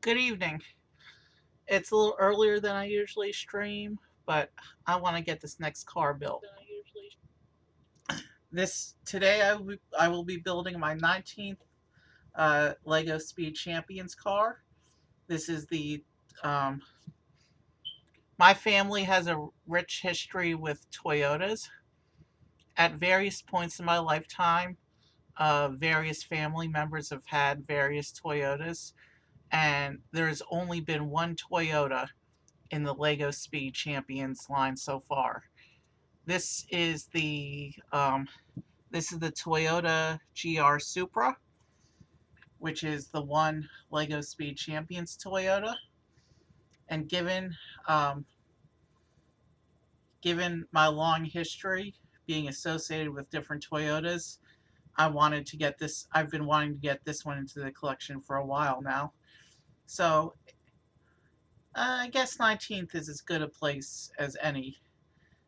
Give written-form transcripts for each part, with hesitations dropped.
Good evening. It's a little earlier than I usually stream, but I want to get this next car built. This today I will be building my 19th Lego Speed Champions car. This is the um, my family has a rich history with Toyotas. At various points in my lifetime, various family members have had various Toyotas, and there's only been one Toyota in the Lego Speed Champions line so far. This is the Toyota GR Supra, which is the one Lego Speed Champions Toyota. And um, given my long history being associated with different Toyotas, I wanted to get this. I've been wanting to get this one into the collection for a while now. So I guess 19th is as good a place as any.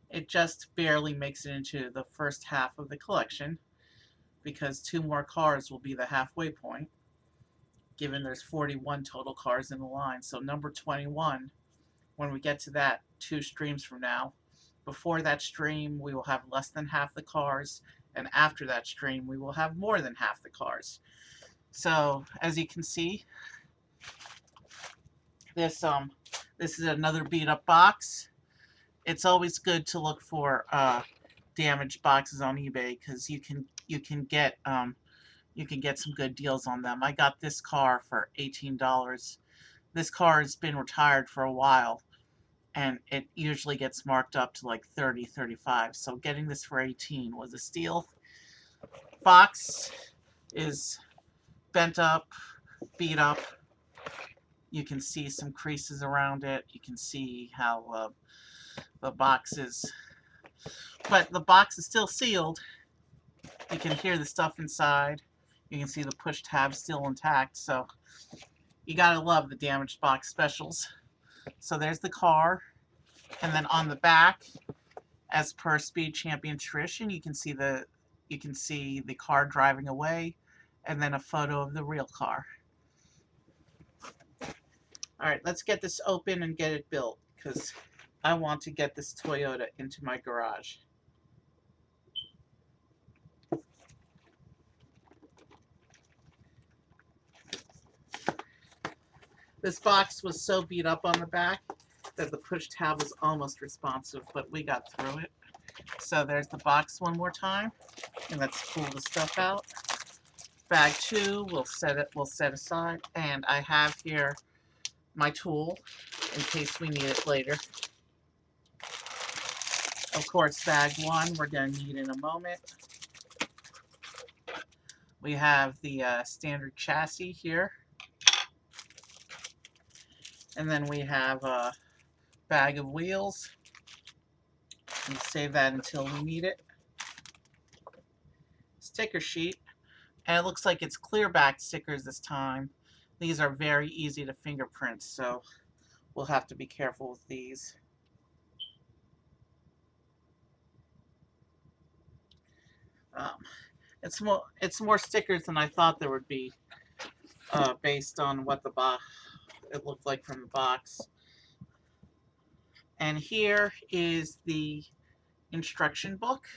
It just barely makes it into the first half of the collection because two more cars will be the halfway point, given there's 41 total cars in the line. So number 21, when we get to that 2 streams from now, before that stream we will have less than half the cars, and after that stream we will have more than half the cars. So as you can see, this this is another beat up box. It's always good to look for damaged boxes on eBay because you can get some good deals on them. I got this car for $18. This car has been retired for a while, and it usually gets marked up to like 30, 35. So getting this for 18 was a steal. Box is bent up, beat up. You can see some creases around it. You can see how the box is, but the box is still sealed. You can hear the stuff inside. You can see the push tab still intact. So you gotta love the damaged box specials. So there's the car, and then on the back, as per Speed Champion tradition, you can see the car driving away, and then a photo of the real car. All right, let's get this open and get it built because I want to get this Toyota into my garage. This box was so beat up on the back that the push tab was almost responsive, but we got through it. So there's the box one more time, and let's pull the stuff out. Bag 2, we'll set aside, and I have here my tool in case we need it later. Of course, bag 1 we're going to need in a moment. We have the standard chassis here, and then we have a bag of wheels. We'll save that until we need it. Sticker sheet, and it looks like it's clear back stickers this time. These are very easy to fingerprint, so we'll have to be careful with these. It's more stickers than I thought there would be, based on what it looked like from the box. And here is the instruction book.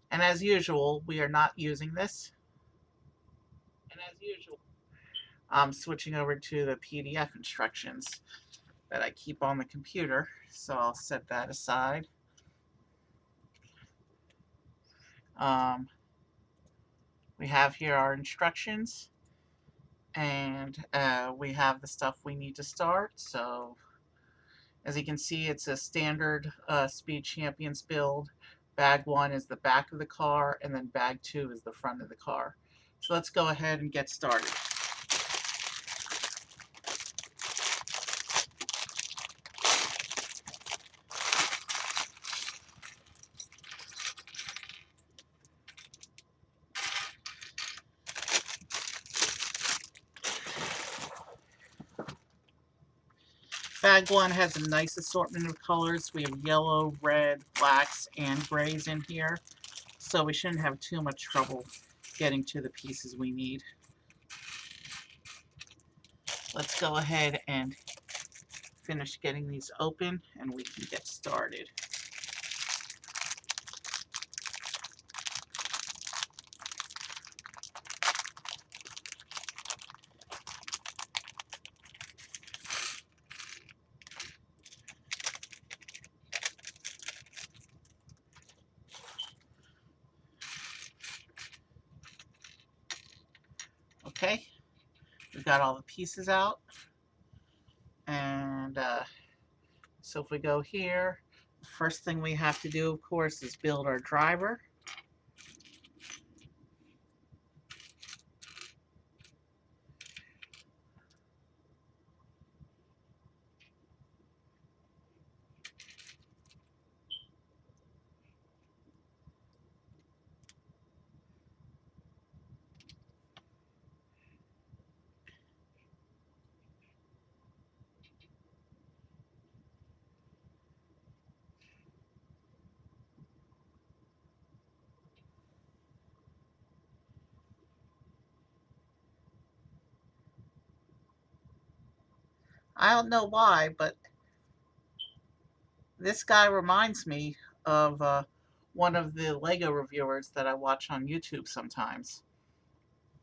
And as usual, we are not using this. And as usual, I'm switching over to the PDF instructions that I keep on the computer, so I'll set that aside. We have here our instructions, and we have the stuff we need to start. So as you can see, it's a standard Speed Champions build. Bag 1 is the back of the car, and then bag 2 is the front of the car. So let's go ahead and get started. Bag 1 has a nice assortment of colors. We have yellow, red, blacks, and grays in here, so we shouldn't have too much trouble getting to the pieces we need. Let's go ahead and finish getting these open and we can get started. Okay, we've got all the pieces out. And so if we go here, the first thing we have to do, of course, is build our driver. I don't know why, but this guy reminds me of one of the Lego reviewers that I watch on YouTube sometimes.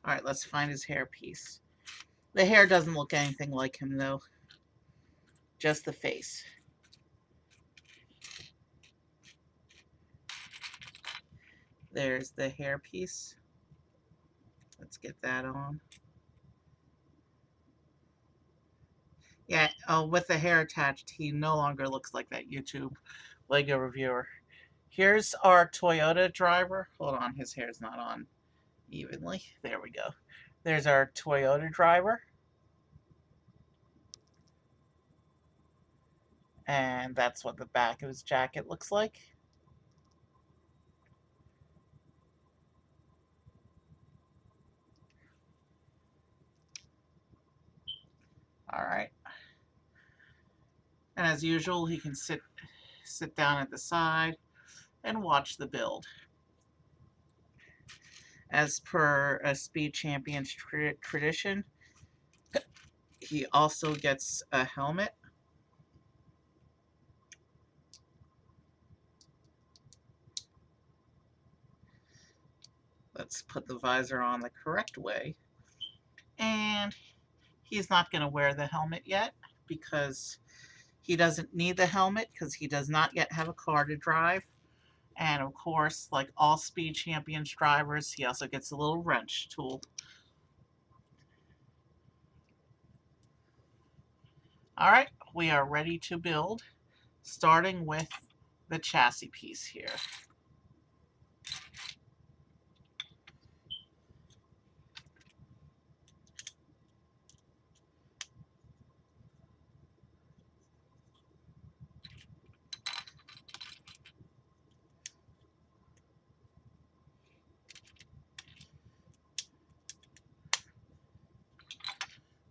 All right, let's find his hairpiece. The hair doesn't look anything like him, though. Just the face. There's the hairpiece. Let's get that on. Yeah, oh, with the hair attached, he no longer looks like that YouTube Lego reviewer. Here's our Toyota driver. Hold on, his hair's not on evenly. There we go. There's our Toyota driver. And that's what the back of his jacket looks like. All right. And as usual, he can sit down at the side and watch the build. As per a Speed Champions tradition, he also gets a helmet. Let's put the visor on the correct way. And he's not going to wear the helmet yet because he doesn't need the helmet because he does not yet have a car to drive. And of course, like all Speed Champions drivers, he also gets a little wrench tool. All right, we are ready to build, starting with the chassis piece here.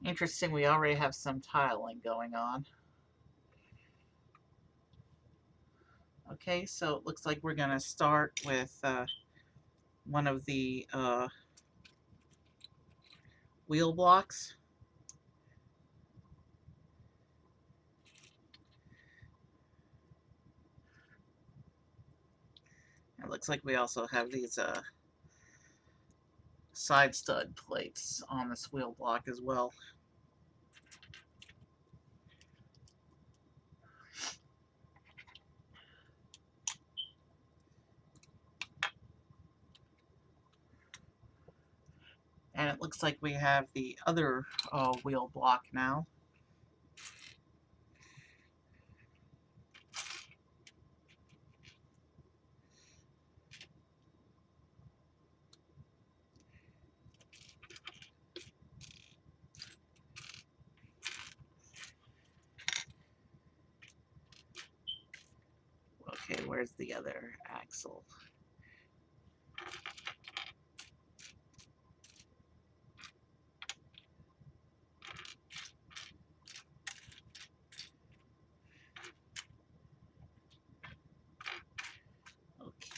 Interesting, we already have some tiling going on. Okay, so it looks like we're going to start with one of the wheel blocks. It looks like we also have these side stud plates on this wheel block as well. And it looks like we have the other wheel block now. Okay, where's the other axle?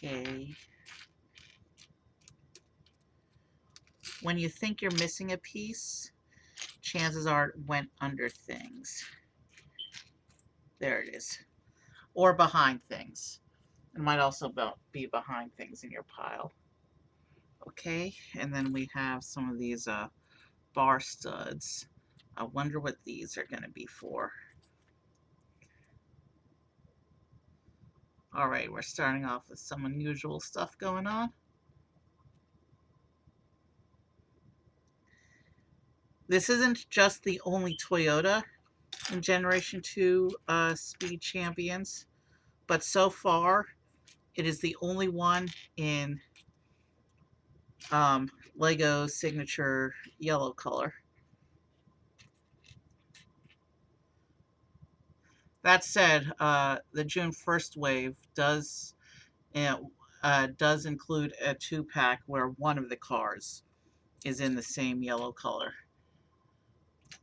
Okay. when you think you're missing a piece, chances are it went under things. There it is. Or behind things. It might also be behind things in your pile. Okay, and then we have some of these bar studs. I wonder what these are going to be for. All right, we're starting off with some unusual stuff going on. This isn't just the only Toyota in Generation 2 Speed Champions, but so far it is the only one in Lego signature yellow color. That said, the June 1st wave does include a 2-pack where one of the cars is in the same yellow color.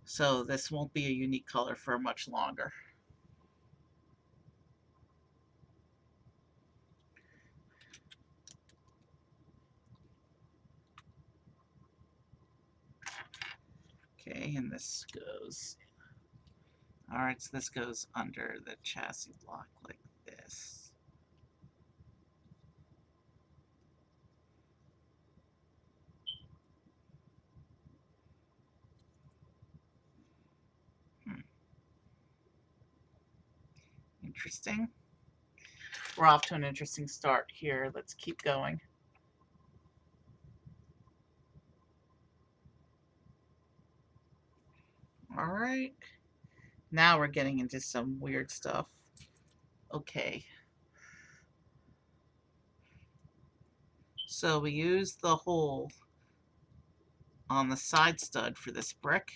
So this won't be a unique color for much longer. Okay, and this goes... Alright, so this goes under the chassis block like this. Interesting. We're off to an interesting start here. Let's keep going. Alright. Now we're getting into some weird stuff. Okay. So we use the hole on the side stud for this brick.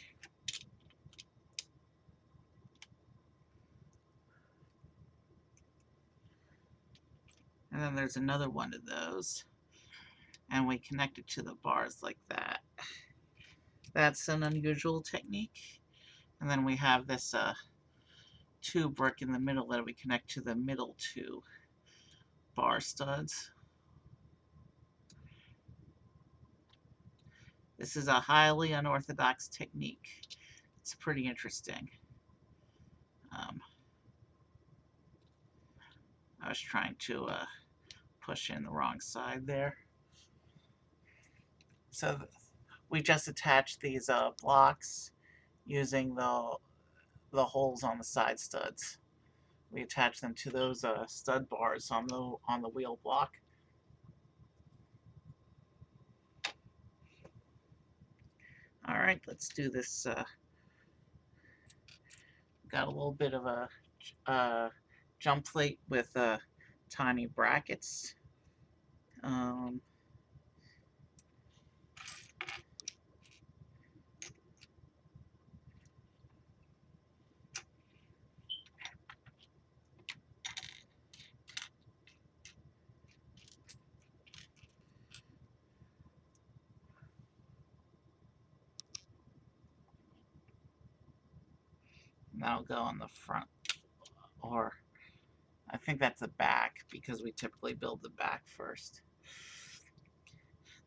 And then there's another one of those. And we connect it to the bars like that. That's an unusual technique. And then we have this 2 brick in the middle that we connect to the middle 2 bar studs. This is a highly unorthodox technique. It's pretty interesting. I was trying to push in the wrong side there. So we just attached these blocks using the holes on the side studs. We attach them to those stud bars on the wheel block. All right, let's do this. Got a little bit of a jump plate with tiny brackets. That'll go on the front, or I think that's the back because we typically build the back first.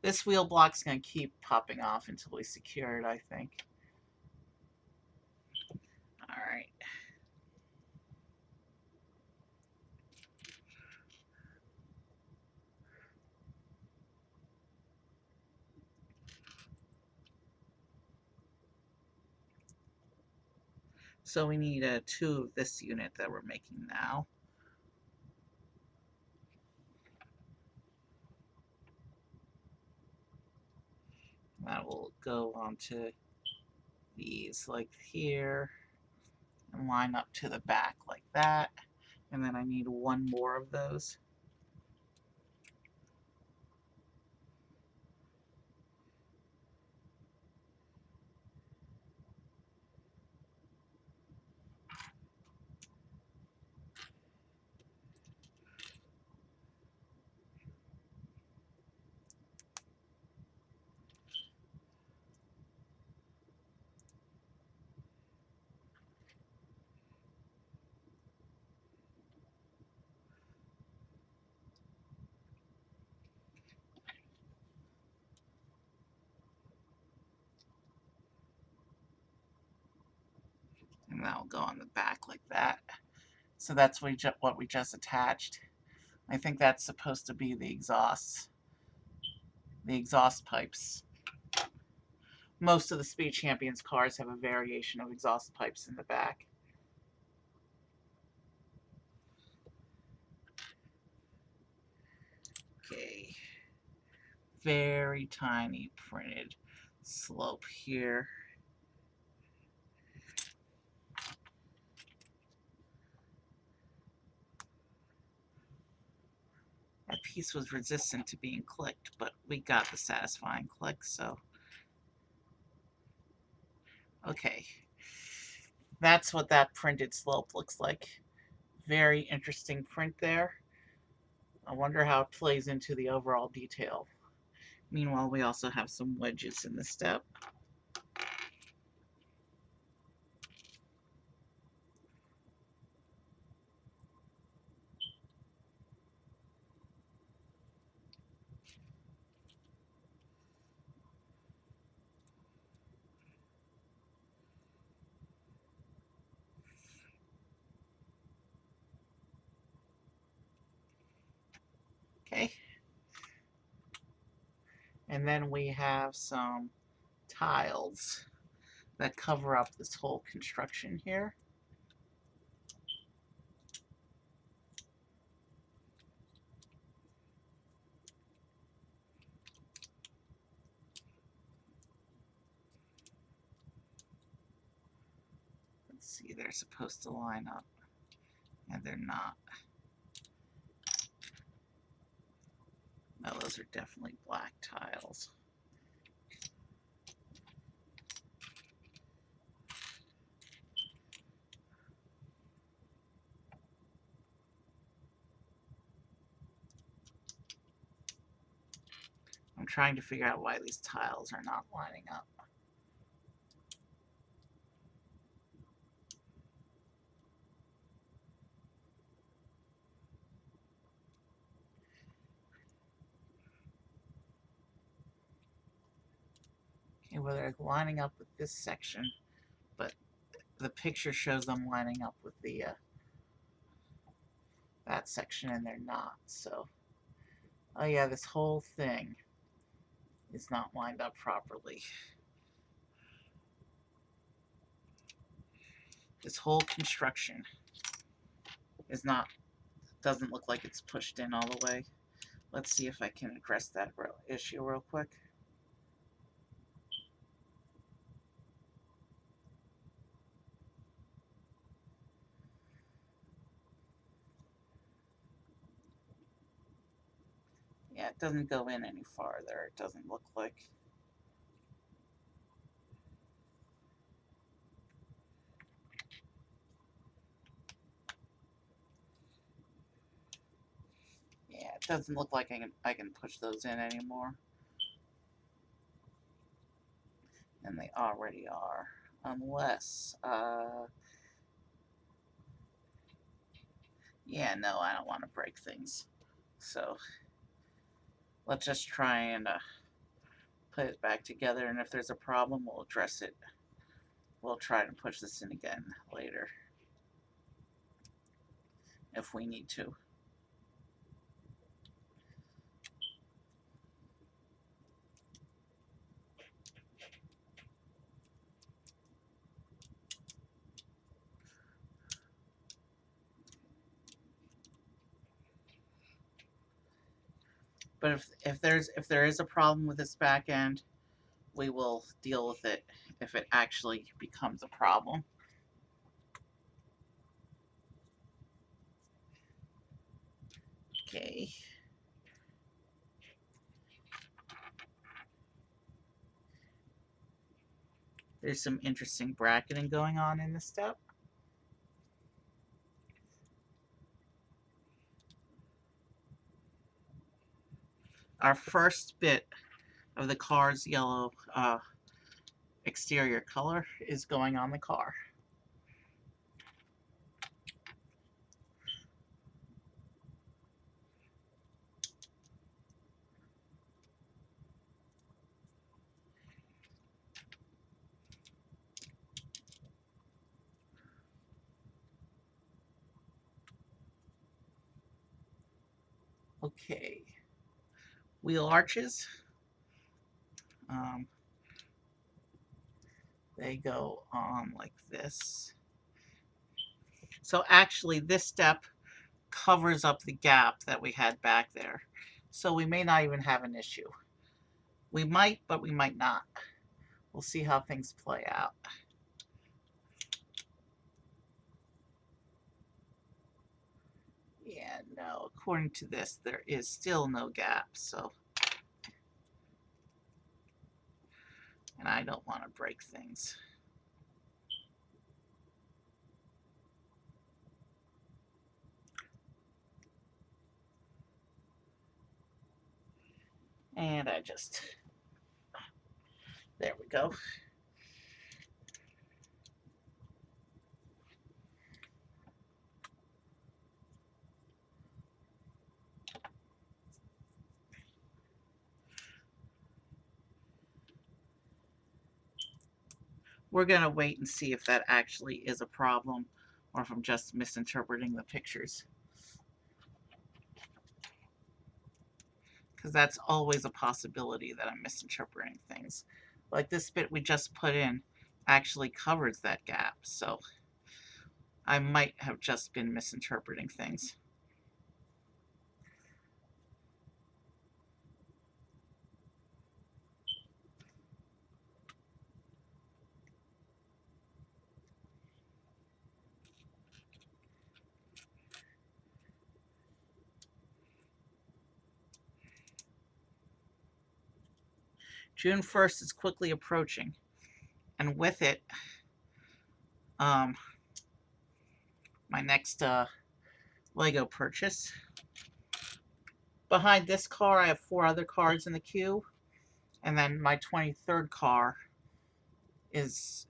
This wheel block's going to keep popping off until we secure it, I think. All right. So we need 2 of this unit that we're making now. That will go onto these like here and line up to the back like that. And then I need 1 more of those. that will go on the back like that. So that's what we just attached. I think that's supposed to be the exhaust pipes. Most of the Speed Champions cars have a variation of exhaust pipes in the back. Okay. Very tiny printed slope here. That piece was resistant to being clicked, but we got the satisfying click, so. Okay. That's what that printed slope looks like. Very interesting print there. I wonder how it plays into the overall detail. Meanwhile, we also have some wedges in the step. Okay. And then we have some tiles that cover up this whole construction here. Let's see, they're supposed to line up, and they're not. No, those are definitely black tiles. I'm trying to figure out why these tiles are not lining up. Okay, well, they're lining up with this section, but the picture shows them lining up with the that section, and they're not. So, oh yeah, this whole thing is not lined up properly. This whole construction doesn't look like it's pushed in all the way. Let's see if I can address that issue real quick. Yeah, it doesn't go in any farther. It doesn't look like. Yeah, it doesn't look like I can push those in anymore. And they already are. Unless, yeah, no, I don't want to break things. So, let's just try and put it back together, and if there's a problem, we'll address it. We'll try to push this in again later, if we need to. But if there is a problem with this back end, we will deal with it if it actually becomes a problem. Okay. There's some interesting bracketing going on in this step. Our first bit of the car's yellow exterior color is going on the car. Okay, wheel arches. Um, they go on like this. So actually this step covers up the gap that we had back there. So we may not even have an issue. We might, but we might not. We'll see how things play out. Yeah, no, according to this, there is still no gap, so. And I don't want to break things. And I just, there we go. We're going to wait and see if that actually is a problem or if I'm just misinterpreting the pictures. Because that's always a possibility that I'm misinterpreting things. Like this bit we just put in actually covers that gap, so I might have just been misinterpreting things. June 1st is quickly approaching, and with it, my next Lego purchase. Behind this car, I have 4 other cars in the queue, and then my 23rd car is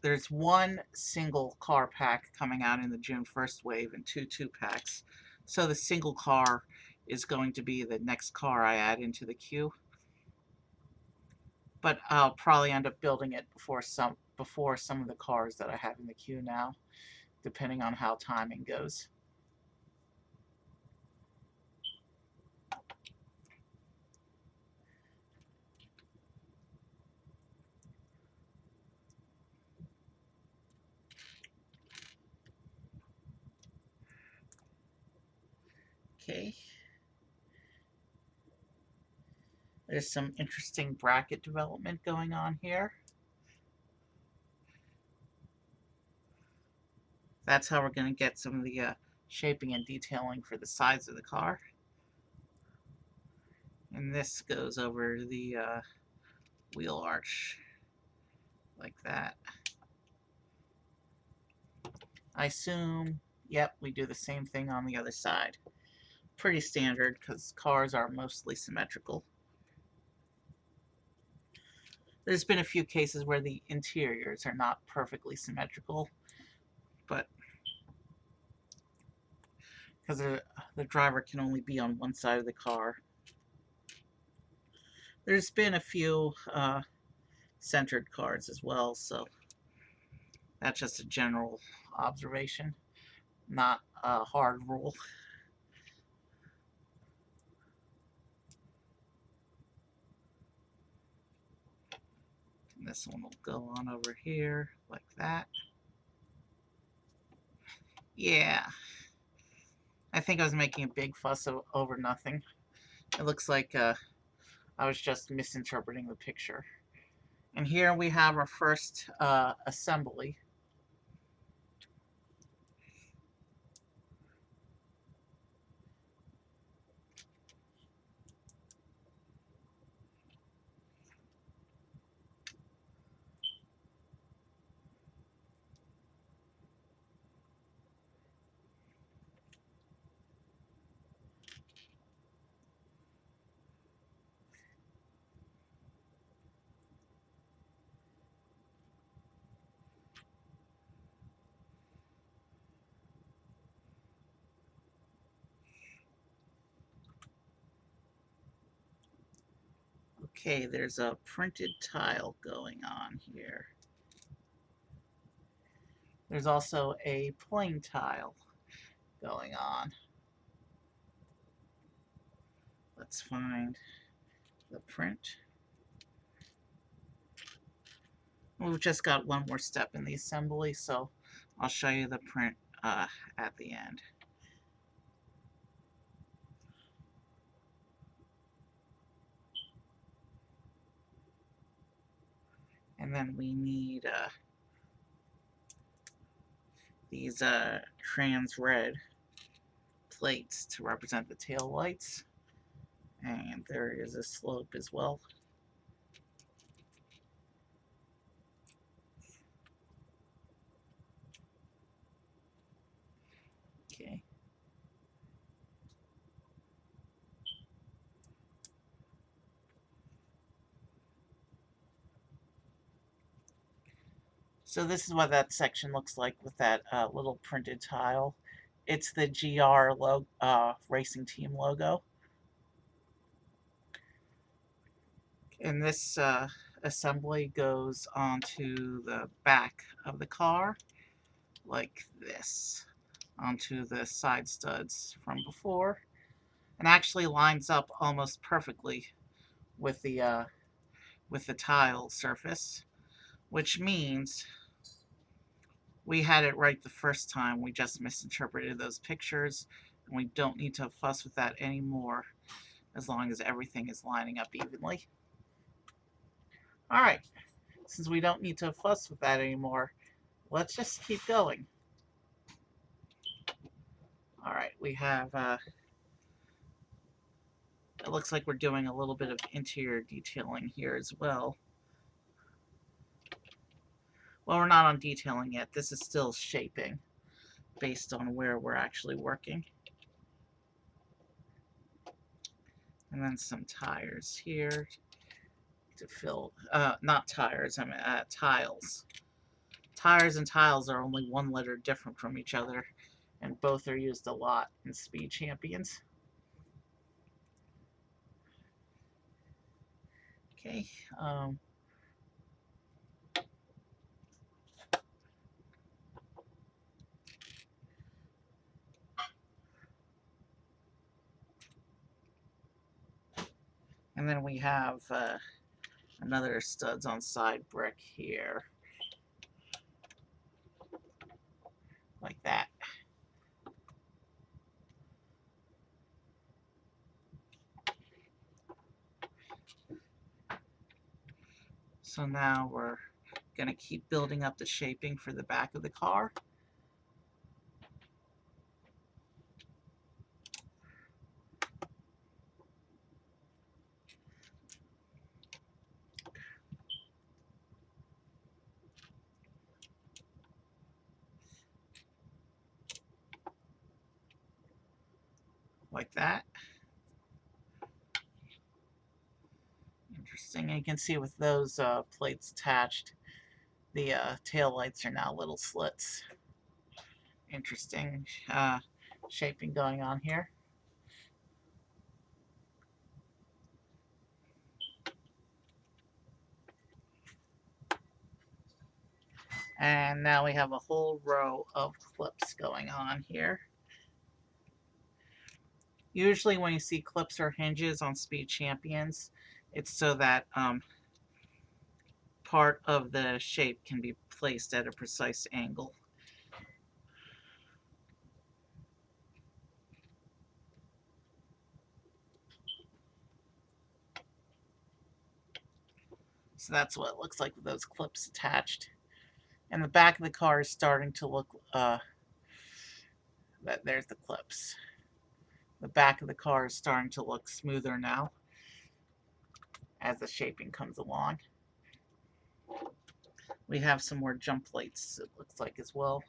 there's one single car pack coming out in the June 1st wave and 2 2-packs. So the single car is going to be the next car I add into the queue. But I'll probably end up building it before some of the cars that I have in the queue now, depending on how timing goes. Okay. There's some interesting bracket development going on here. That's how we're going to get some of the shaping and detailing for the sides of the car. And this goes over the wheel arch like that. I assume, yep, we do the same thing on the other side. Pretty standard because cars are mostly symmetrical. There's been a few cases where the interiors are not perfectly symmetrical, but because the driver can only be on one side of the car. There's been a few centered cars as well, so that's just a general observation, not a hard rule. And this one will go on over here like that. Yeah, I think I was making a big fuss over nothing. It looks like I was just misinterpreting the picture. And here we have our first assembly. Okay, there's a printed tile going on here. There's also a plain tile going on. Let's find the print. We've just got one more step in the assembly, so I'll show you the print at the end. And then we need these trans red plates to represent the tail lights. And there is a slope as well. Okay. So this is what that section looks like with that little printed tile. It's the GR racing team logo. And this assembly goes onto the back of the car like this, onto the side studs from before, and actually lines up almost perfectly with the tile surface, which means we had it right the first time. We just misinterpreted those pictures, and we don't need to fuss with that anymore as long as everything is lining up evenly. All right, since we don't need to fuss with that anymore, let's just keep going. All right, we have, it looks like we're doing a little bit of interior detailing here as well. Well, we're not on detailing yet. This is still shaping based on where we're actually working. And then some tires here to fill, not tires, I mean tiles. Tires and tiles are only one letter different from each other, and both are used a lot in Speed Champions. Okay, and then we have another studs on side brick here, like that. So now we're going to keep building up the shaping for the back of the car. Like that. Interesting. And you can see with those plates attached, the tail lights are now little slits. Interesting shaping going on here. And now we have a whole row of clips going on here. Usually when you see clips or hinges on Speed Champions, it's so that part of the shape can be placed at a precise angle. So that's what it looks like with those clips attached. And the back of the car is starting to look, there's the clips. The back of the car is starting to look smoother now as the shaping comes along. We have some more jump plates, it looks like, as well.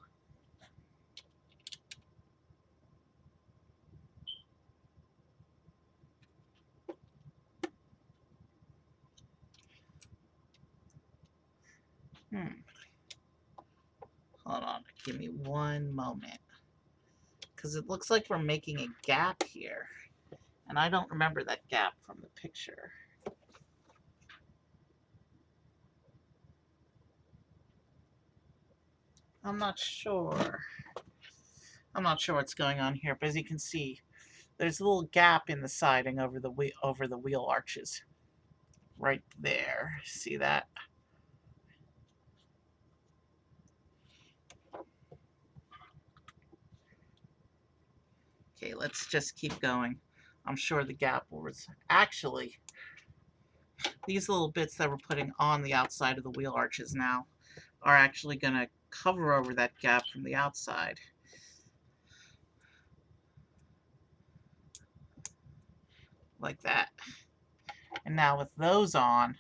Hold on, give me one moment. Because it looks like we're making a gap here. And I don't remember that gap from the picture. I'm not sure. I'm not sure what's going on here, but as you can see, There's a little gap in the siding over the wheel arches. Right there. See that? Okay, let's just keep going. I'm sure the gap will actually, these little bits that we're putting on the outside of the wheel arches now are actually going to cover over that gap from the outside. Like that. And now with those on,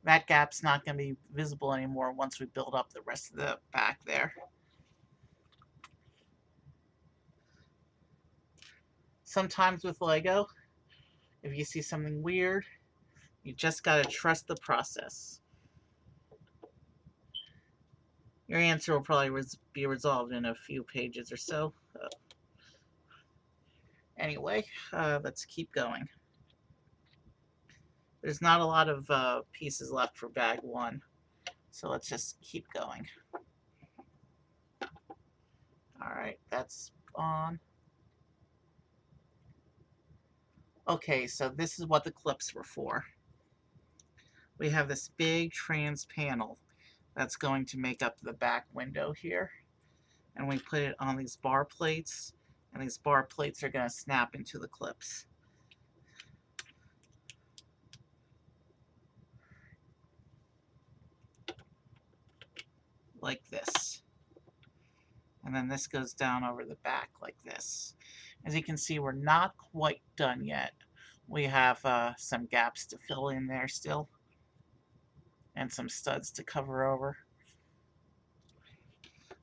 that gap's not going to be visible anymore once we build up the rest of the back there. Sometimes with Lego, if you see something weird, you just got to trust the process. Your answer will probably be resolved in a few pages or so. Anyway, let's keep going. There's not a lot of pieces left for bag one, so let's just keep going. Alright, that's on. Okay, so this is what the clips were for. We have this big trans panel that's going to make up the back window here. And we put it on these bar plates, and these bar plates are going to snap into the clips. Like this. And then this goes down over the back like this. As you can see, we're not quite done yet. We have some gaps to fill in there still, and some studs to cover over.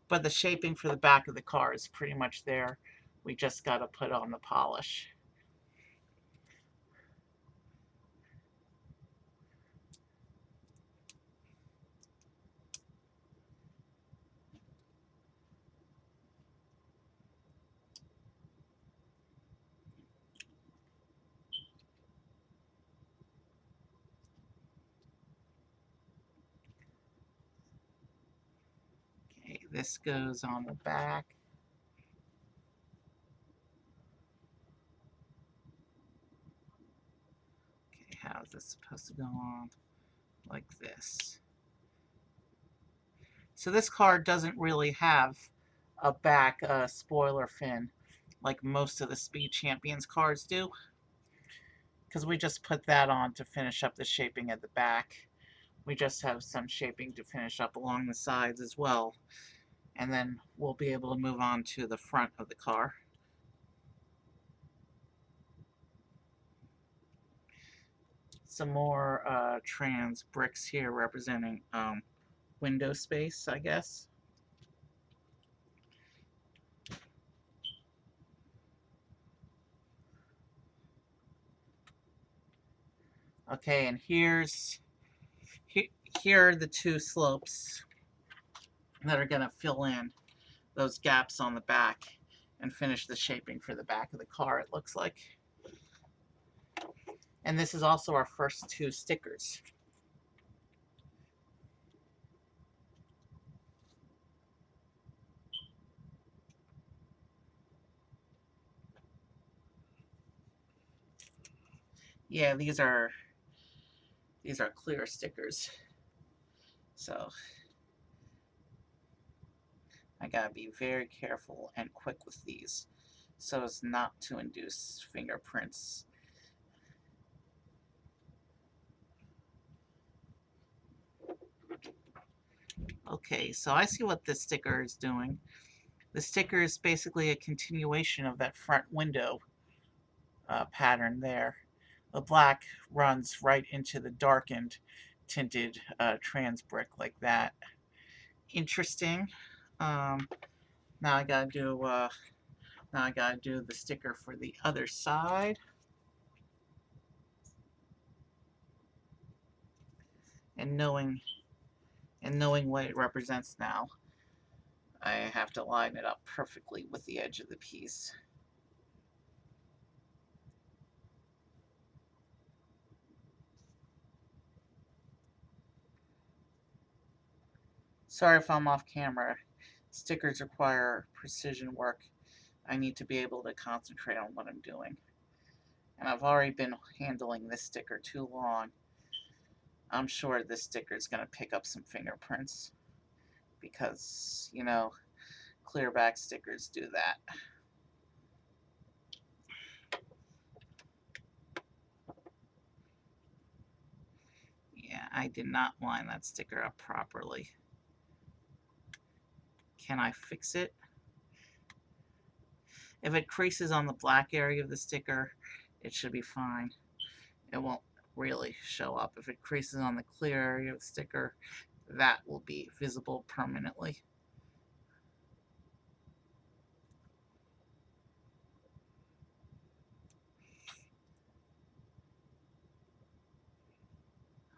But the shaping for the back of the car is pretty much there. We just got to put on the polish. Okay, this goes on the back. Okay, how is this supposed to go on? Like this. So this car doesn't really have a back spoiler fin like most of the Speed Champions cars do, because we just put that on to finish up the shaping at the back. We just have some shaping to finish up along the sides as well, and then we'll be able to move on to the front of the car. Some more trans bricks here representing window space, I guess. Okay, and here are the two slopes that are going to fill in those gaps on the back and finish the shaping for the back of the car, it looks like. And this is also our first two stickers. Yeah, these are clear stickers. So I gotta be very careful and quick with these so as not to induce fingerprints. Okay, so I see what this sticker is doing. The sticker is basically a continuation of that front window pattern there. The black runs right into the darkened tinted trans brick like that. Interesting. Now I gotta do the sticker for the other side. And knowing what it represents now, I have to line it up perfectly with the edge of the piece. Sorry if I'm off camera. Stickers require precision work, I need to be able to concentrate on what I'm doing. And I've already been handling this sticker too long. I'm sure this sticker is going to pick up some fingerprints because, you know, clear back stickers do that. Yeah, I did not line that sticker up properly. Can I fix it? If it creases on the black area of the sticker, it should be fine. It won't really show up. If it creases on the clear area of the sticker, that will be visible permanently.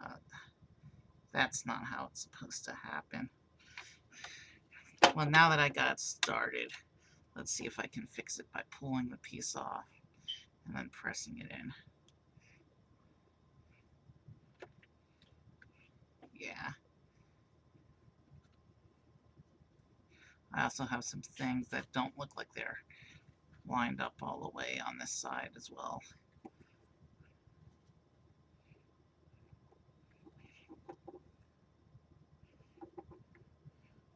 Uh, that's not how it's supposed to happen. Well, now that I got started, let's see if I can fix it by pulling the piece off and then pressing it in. Yeah. I also have some things that don't look like they're lined up all the way on this side as well.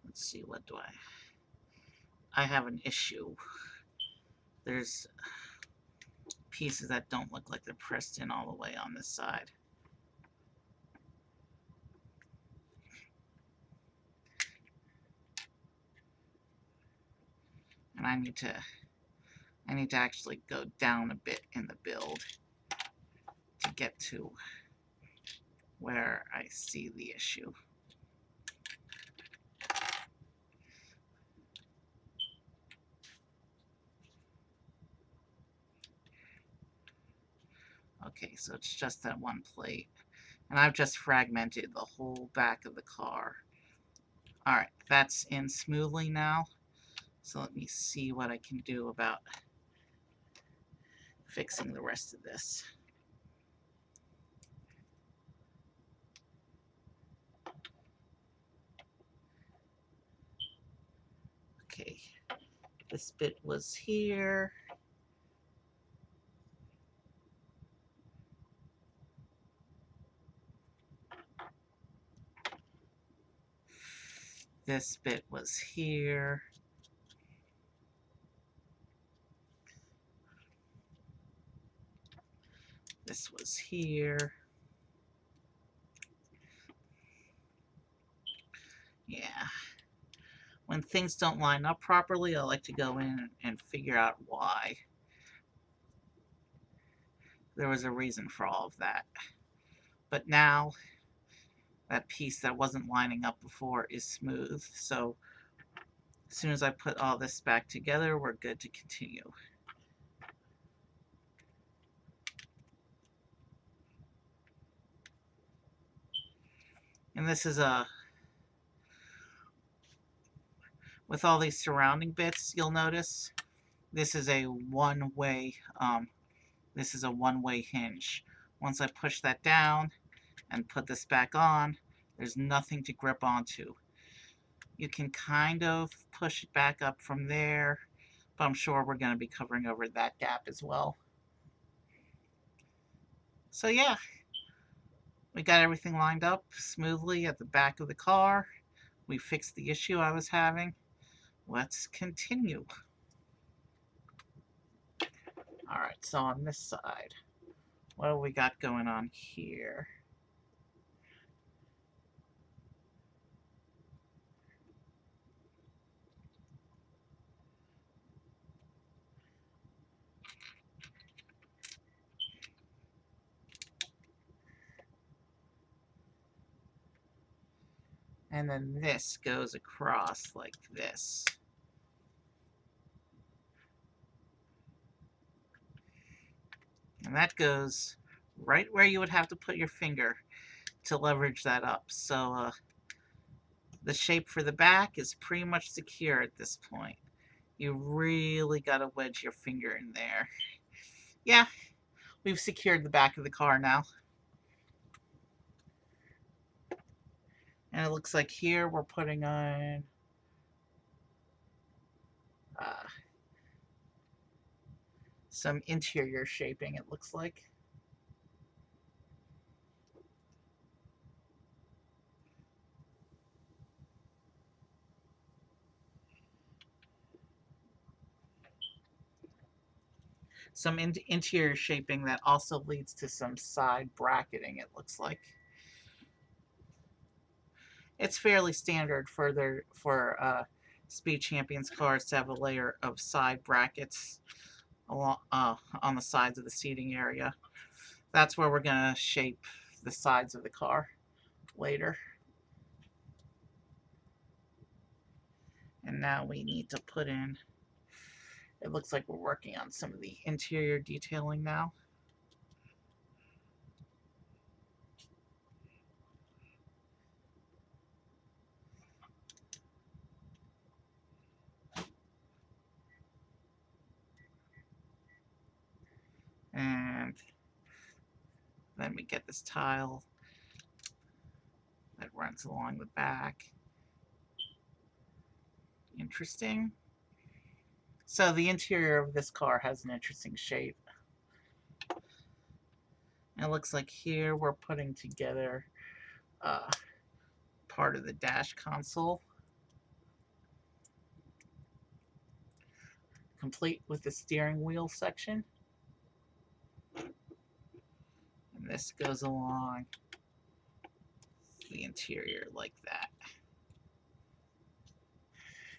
Let's see, what do I have an issue. There's pieces that don't look like they're pressed in all the way on this side. And I need to actually go down a bit in the build to get to where I see the issue. Okay, so it's just that one plate. And I've just fragmented the whole back of the car. Alright, that's in smoothly now. So let me see what I can do about fixing the rest of this. Okay, this bit was here. This bit was here. This was here. Yeah. When things don't line up properly, I like to go in and figure out why. There was a reason for all of that. But now, that piece that wasn't lining up before is smooth. So, as soon as I put all this back together, we're good to continue. And this is with all these surrounding bits, you'll notice this is a one-way hinge. Once I push that down and put this back on, there's nothing to grip onto. You can kind of push it back up from there, but I'm sure we're going to be covering over that gap as well. So yeah, we got everything lined up smoothly at the back of the car. We fixed the issue I was having. Let's continue. Alright, so on this side, what do we got going on here? And then this goes across like this. And that goes right where you would have to put your finger to leverage that up. So the shape for the back is pretty much secure at this point. You really got to wedge your finger in there. Yeah, we've secured the back of the car now. And it looks like here we're putting on some interior shaping, it looks like. Some interior shaping that also leads to some side bracketing, it looks like. It's fairly standard for Speed Champions cars to have a layer of side brackets along on the sides of the seating area. That's where we're going to shape the sides of the car later. And now we need to put in, it looks like we're working on some of the interior detailing now. And then we get this tile that runs along the back. Interesting. So the interior of this car has an interesting shape. And it looks like here we're putting together part of the dash console, complete with the steering wheel section. And this goes along the interior like that.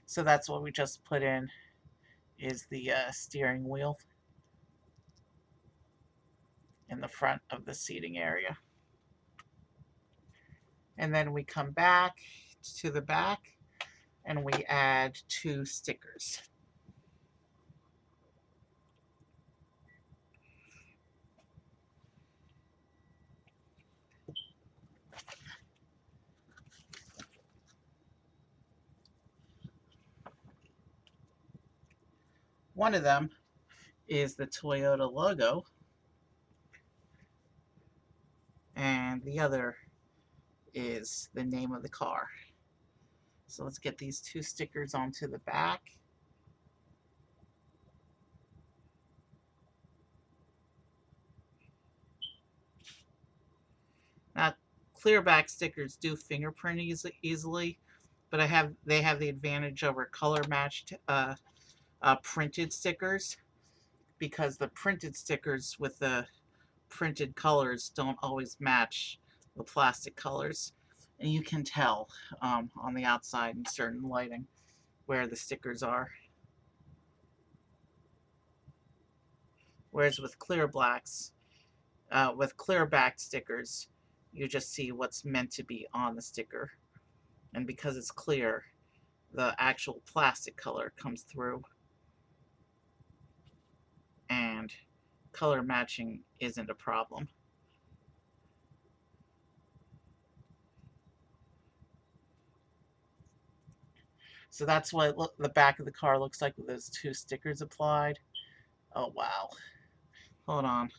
So that's what we just put in, is the steering wheel in the front of the seating area. And then we come back to the back and we add 2 stickers. One of them is the Toyota logo, and the other is the name of the car. So let's get these 2 stickers onto the back. Now, clear back stickers do fingerprint easily, but they have the advantage over color matched printed stickers, because the printed stickers with the printed colors don't always match the plastic colors, and you can tell on the outside in certain lighting where the stickers are. Whereas with clear blacks, with clear back stickers, you just see what's meant to be on the sticker, and because it's clear, the actual plastic color comes through, and color matching isn't a problem. So that's what the back of the car looks like with those 2 stickers applied. Oh wow. Hold on.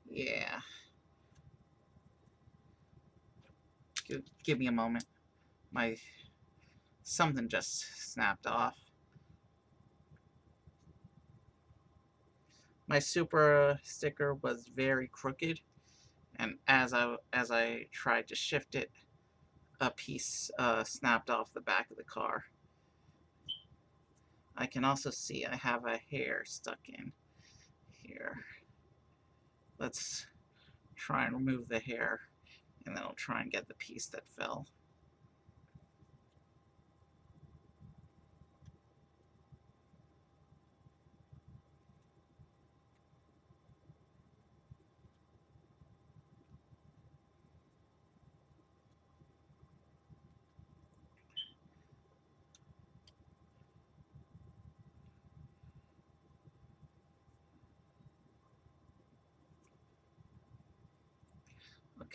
Yeah. Give me a moment. Something just snapped off. My Supra sticker was very crooked, and as I tried to shift it, a piece snapped off the back of the car. I can also see I have a hair stuck in here. Let's try and remove the hair, and then I'll try and get the piece that fell.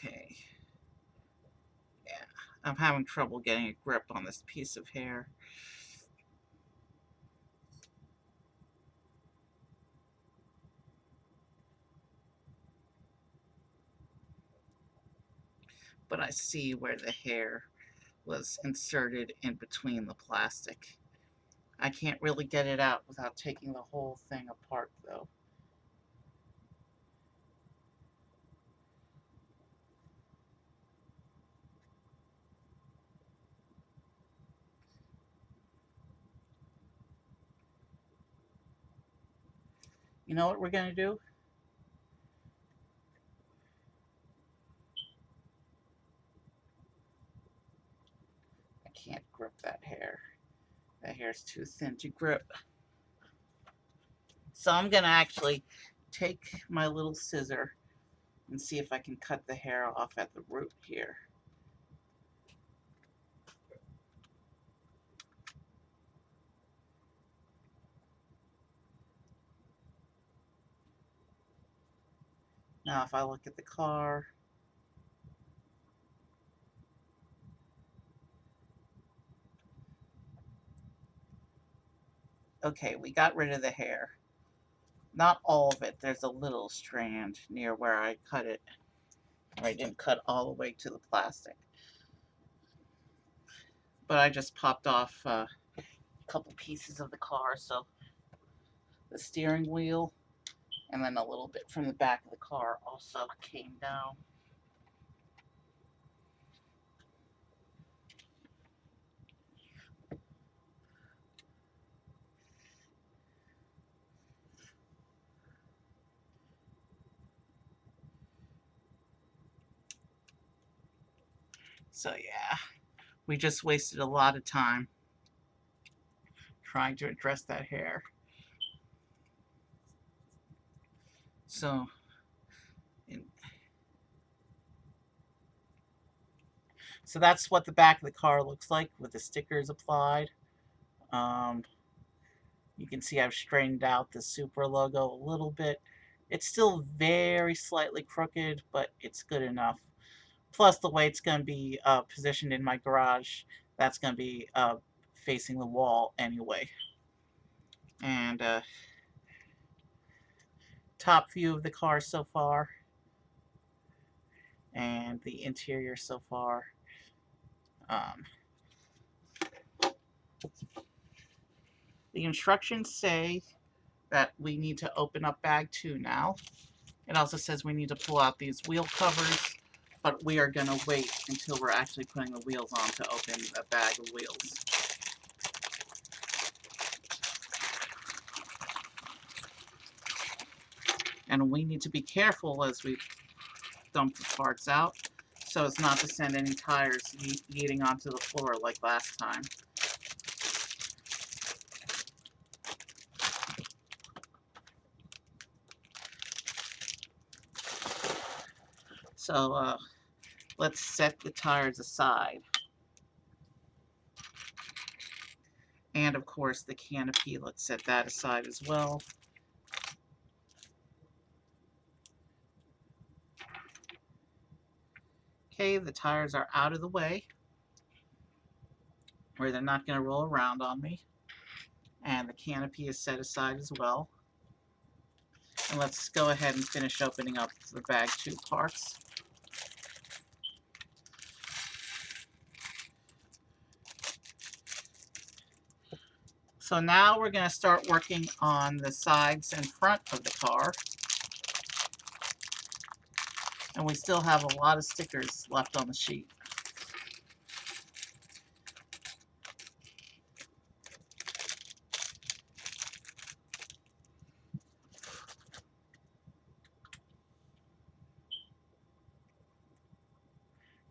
Okay. Yeah, I'm having trouble getting a grip on this piece of hair. But I see where the hair was inserted in between the plastic. I can't really get it out without taking the whole thing apart, though. You know what we're going to do? I can't grip that hair. That hair's too thin to grip. So I'm going to actually take my little scissor and see if I can cut the hair off at the root here. Now if I look at the car, okay, we got rid of the hair. Not all of it. There's a little strand near where I cut it. I didn't cut all the way to the plastic. But I just popped off a couple pieces of the car. So the steering wheel and then a little bit from the back of the car also came down. So yeah, we just wasted a lot of time trying to address that hair. So, so that's what the back of the car looks like with the stickers applied. Um, you can see I've straightened out the Supra logo a little bit. It's still very slightly crooked, but it's good enough. Plus the way it's going to be positioned in my garage, that's going to be facing the wall anyway. And top view of the car so far. And the interior so far. The instructions say that we need to open up bag 2 now. It also says we need to pull out these wheel covers, but we are going to wait until we're actually putting the wheels on to open the bag of wheels. And we need to be careful as we dump the parts out so as not to send any tires yeeting onto the floor like last time. So let's set the tires aside. And of course the canopy, let's set that aside as well. Okay, the tires are out of the way where they're not going to roll around on me. And the canopy is set aside as well. And let's go ahead and finish opening up the bag 2 parts. So now we're going to start working on the sides and front of the car. And we still have a lot of stickers left on the sheet.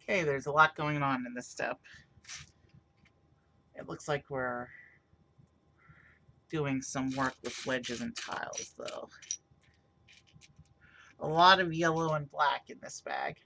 Okay, there's a lot going on in this step. It looks like we're doing some work with wedges and tiles, though. A lot of yellow and black in this bag.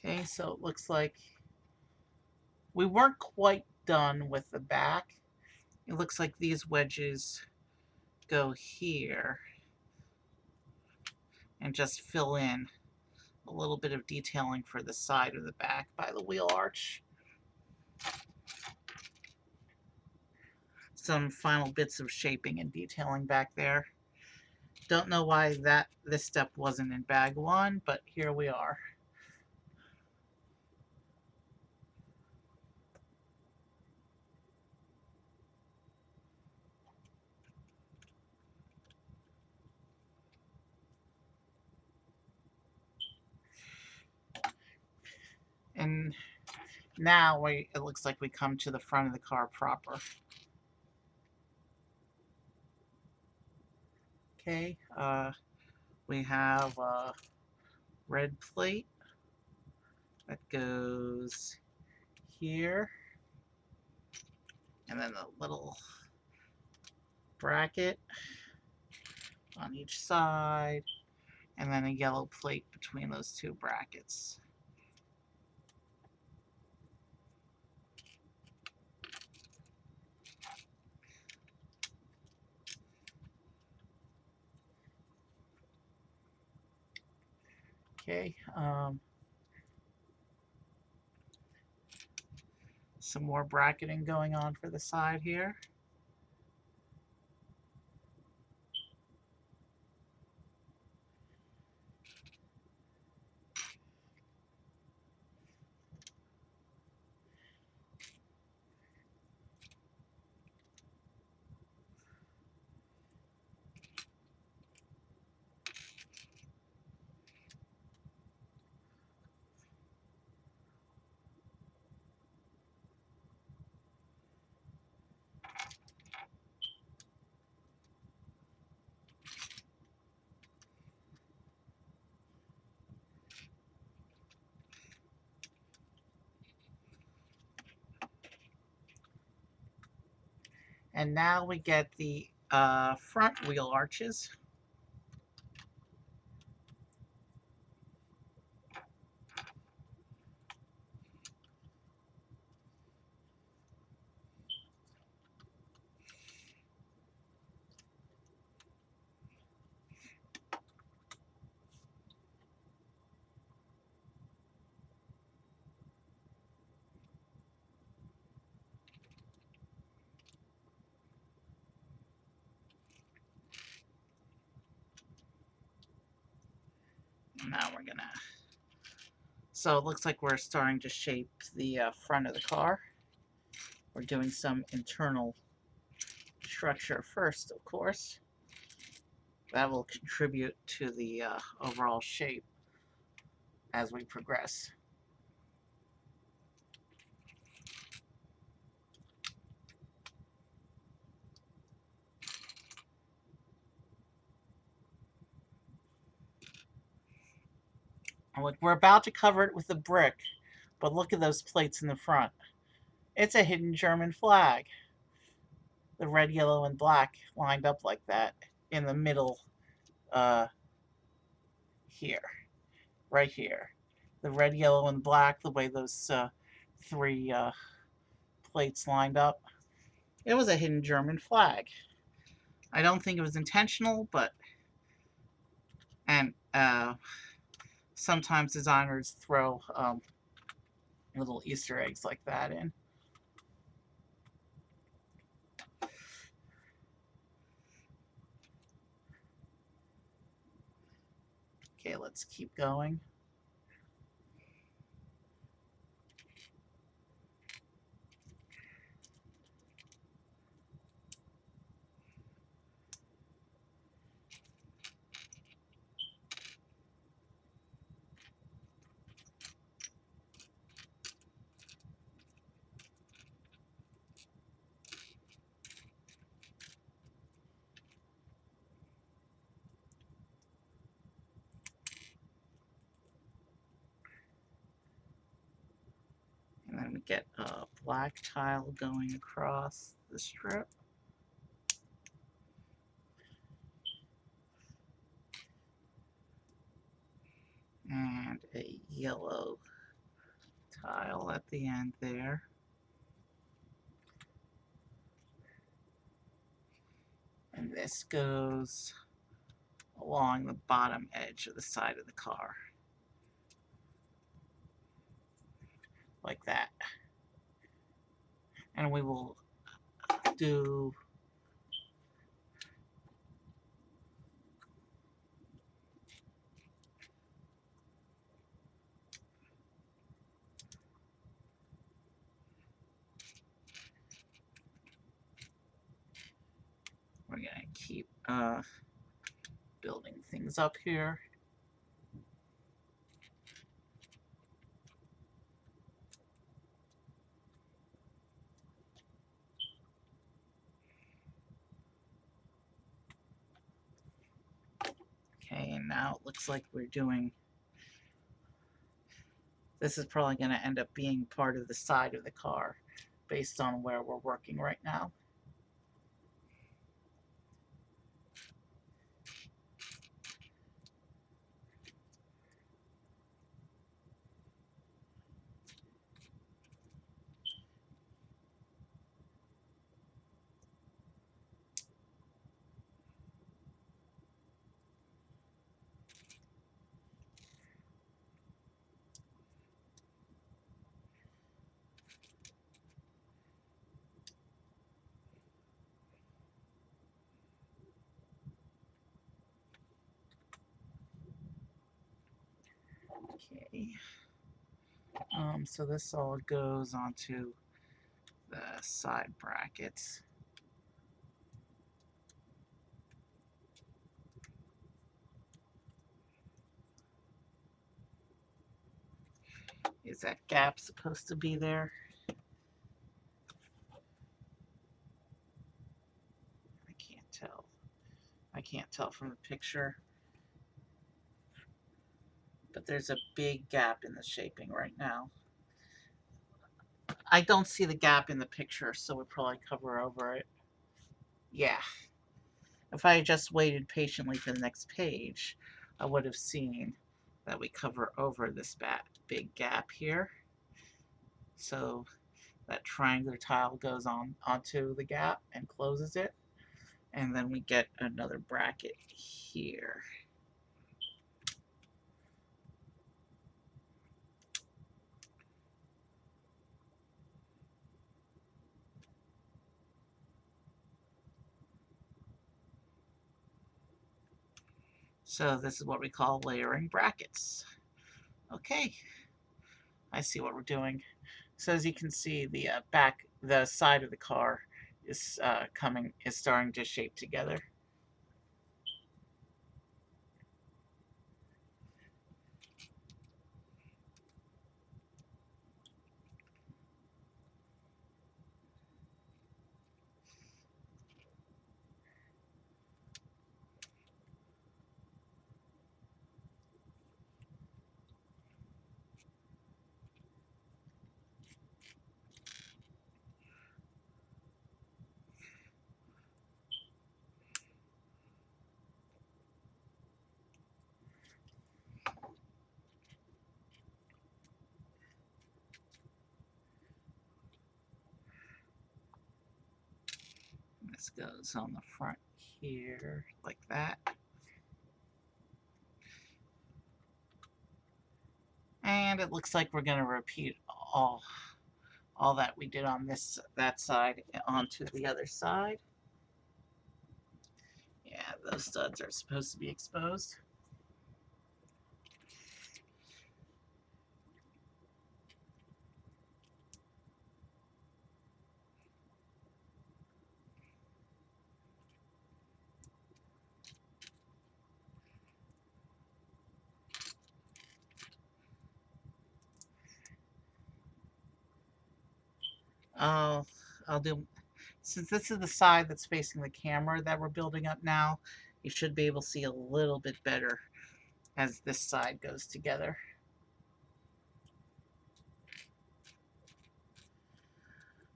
Okay, so it looks like we weren't quite done with the back. It looks like these wedges go here and just fill in a little bit of detailing for the side or the back by the wheel arch. Some final bits of shaping and detailing back there. Don't know why this step wasn't in bag one, but here we are. And now it looks like we come to the front of the car proper. Okay, we have a red plate that goes here, and then a little bracket on each side, and then a yellow plate between those two brackets. Okay, some more bracketing going on for the side here. And now we get the front wheel arches. Now we're gonna, so it looks like we're starting to shape the front of the car. We're doing some internal structure first, of course. That will contribute to the overall shape as we progress. Look, we're about to cover it with a brick, but look at those plates in the front. It's a hidden German flag. The red, yellow, and black lined up like that in the middle here, right here. The red, yellow, and black, the way those three plates lined up. It was a hidden German flag. I don't think it was intentional, but, and sometimes designers throw little Easter eggs like that in. Okay, let's keep going. And then we get a black tile going across the strip. And a yellow tile at the end there. And this goes along the bottom edge of the side of the car. like that. And we will do we're gonna keep building things up here. Okay, and now it looks like we're doing, this is probably going to end up being part of the side of the car based on where we're working right now. Okay. So this all goes onto the side brackets. Is that gap supposed to be there? I can't tell. I can't tell from the picture. But there's a big gap in the shaping right now. I don't see the gap in the picture, so we'll probably cover over it. Yeah. If I had just waited patiently for the next page, I would have seen that we cover over this big gap here. So that triangular tile goes on onto the gap and closes it. And then we get another bracket here. So this is what we call layering brackets. Okay, I see what we're doing. So as you can see, the side of the car is starting to shape together. This goes on the front here, like that. And it looks like we're going to repeat all that we did on that side onto the other side. Yeah, those studs are supposed to be exposed. I'll do, since this is the side that's facing the camera that we're building up now, you should be able to see a little bit better as this side goes together.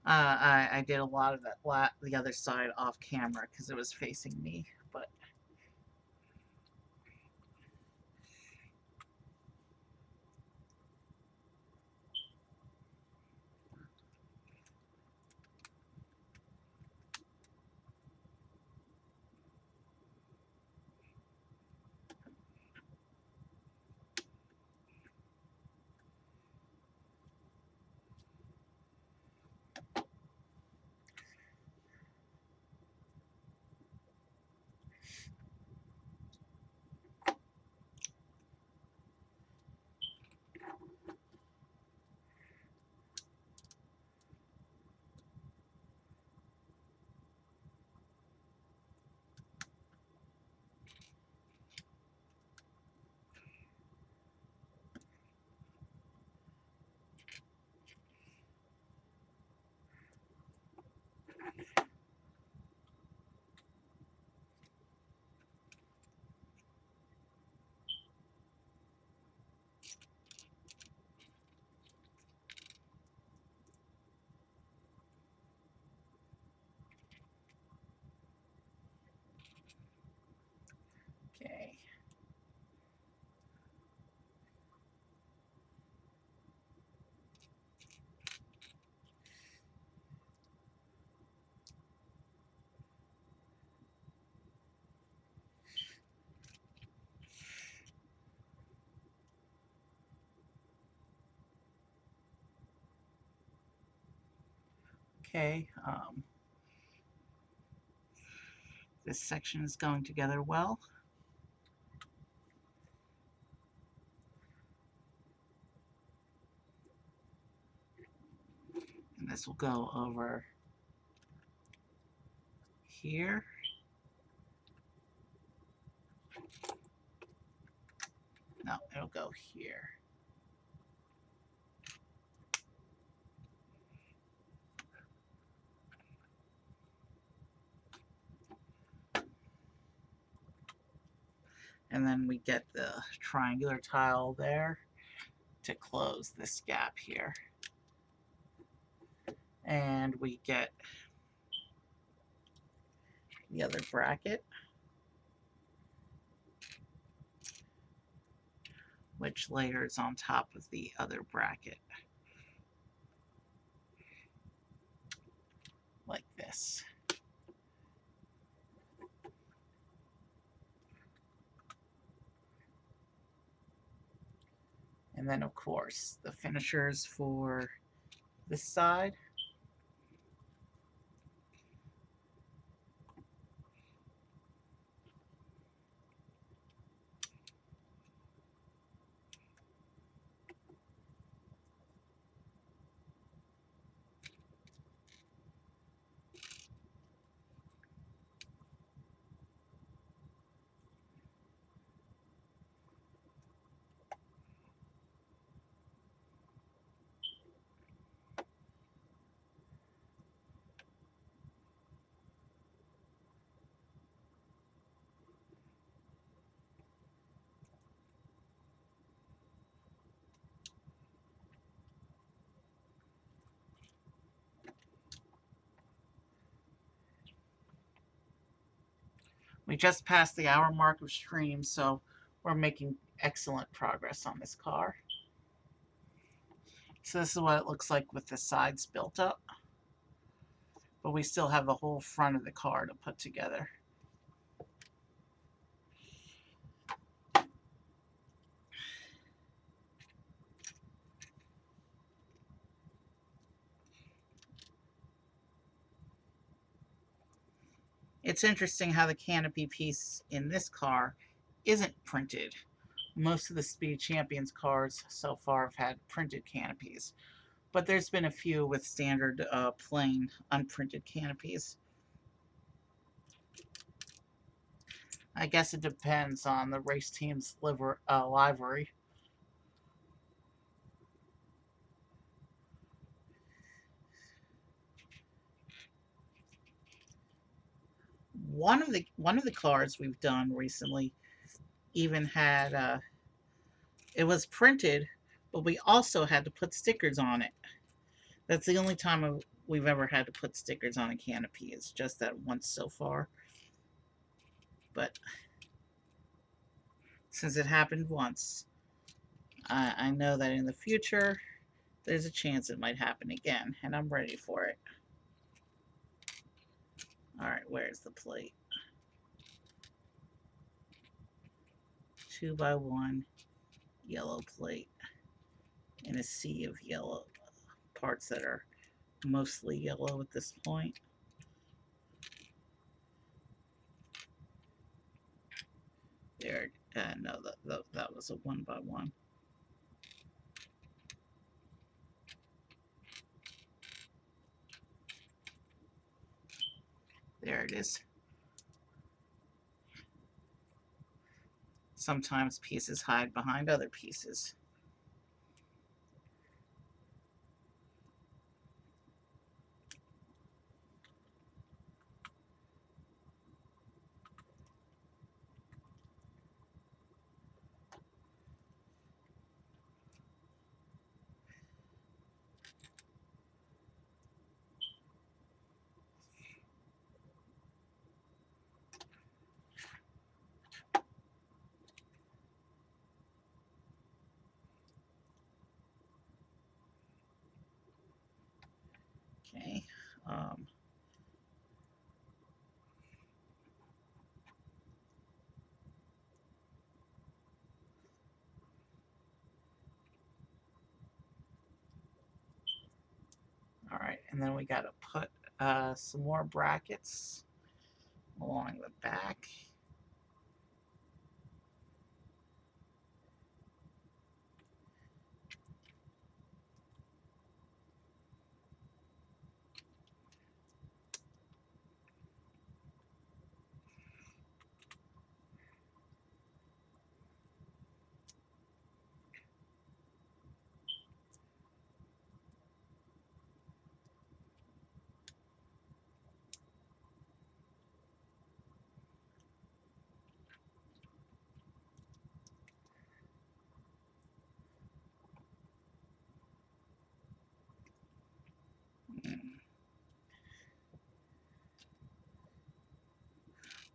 I did a lot of the other side off camera because it was facing me, but Okay, this section is going together well. And this will go over here. No, it'll go here. And then we get the triangular tile there to close this gap here. And we get the other bracket, which layers on top of the other bracket, like this. And then, of course, the finishers for this side. We just passed the hour mark of stream, so we're making excellent progress on this car. So this is what it looks like with the sides built up. But we still have the whole front of the car to put together. It's interesting how the canopy piece in this car isn't printed. Most of the Speed Champions cars so far have had printed canopies, but there's been a few with standard plain unprinted canopies. I guess it depends on the race team's livery. One of the cars we've done recently even had it was printed, but we also had to put stickers on it. That's the only time we've ever had to put stickers on a canopy. It's just that once so far. But since it happened once, I know that in the future, there's a chance it might happen again, and I'm ready for it. Alright, where's the plate? 2x1 yellow plate in a sea of yellow parts that are mostly yellow at this point. There, no, that was a 1x1. There it is. Sometimes pieces hide behind other pieces. Okay. All right, And then we got to put some more brackets along the back.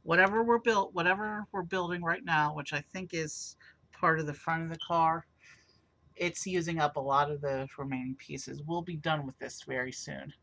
Whatever we're building right now, which I think is part of the front of the car, it's using up a lot of the remaining pieces. We'll be done with this very soon.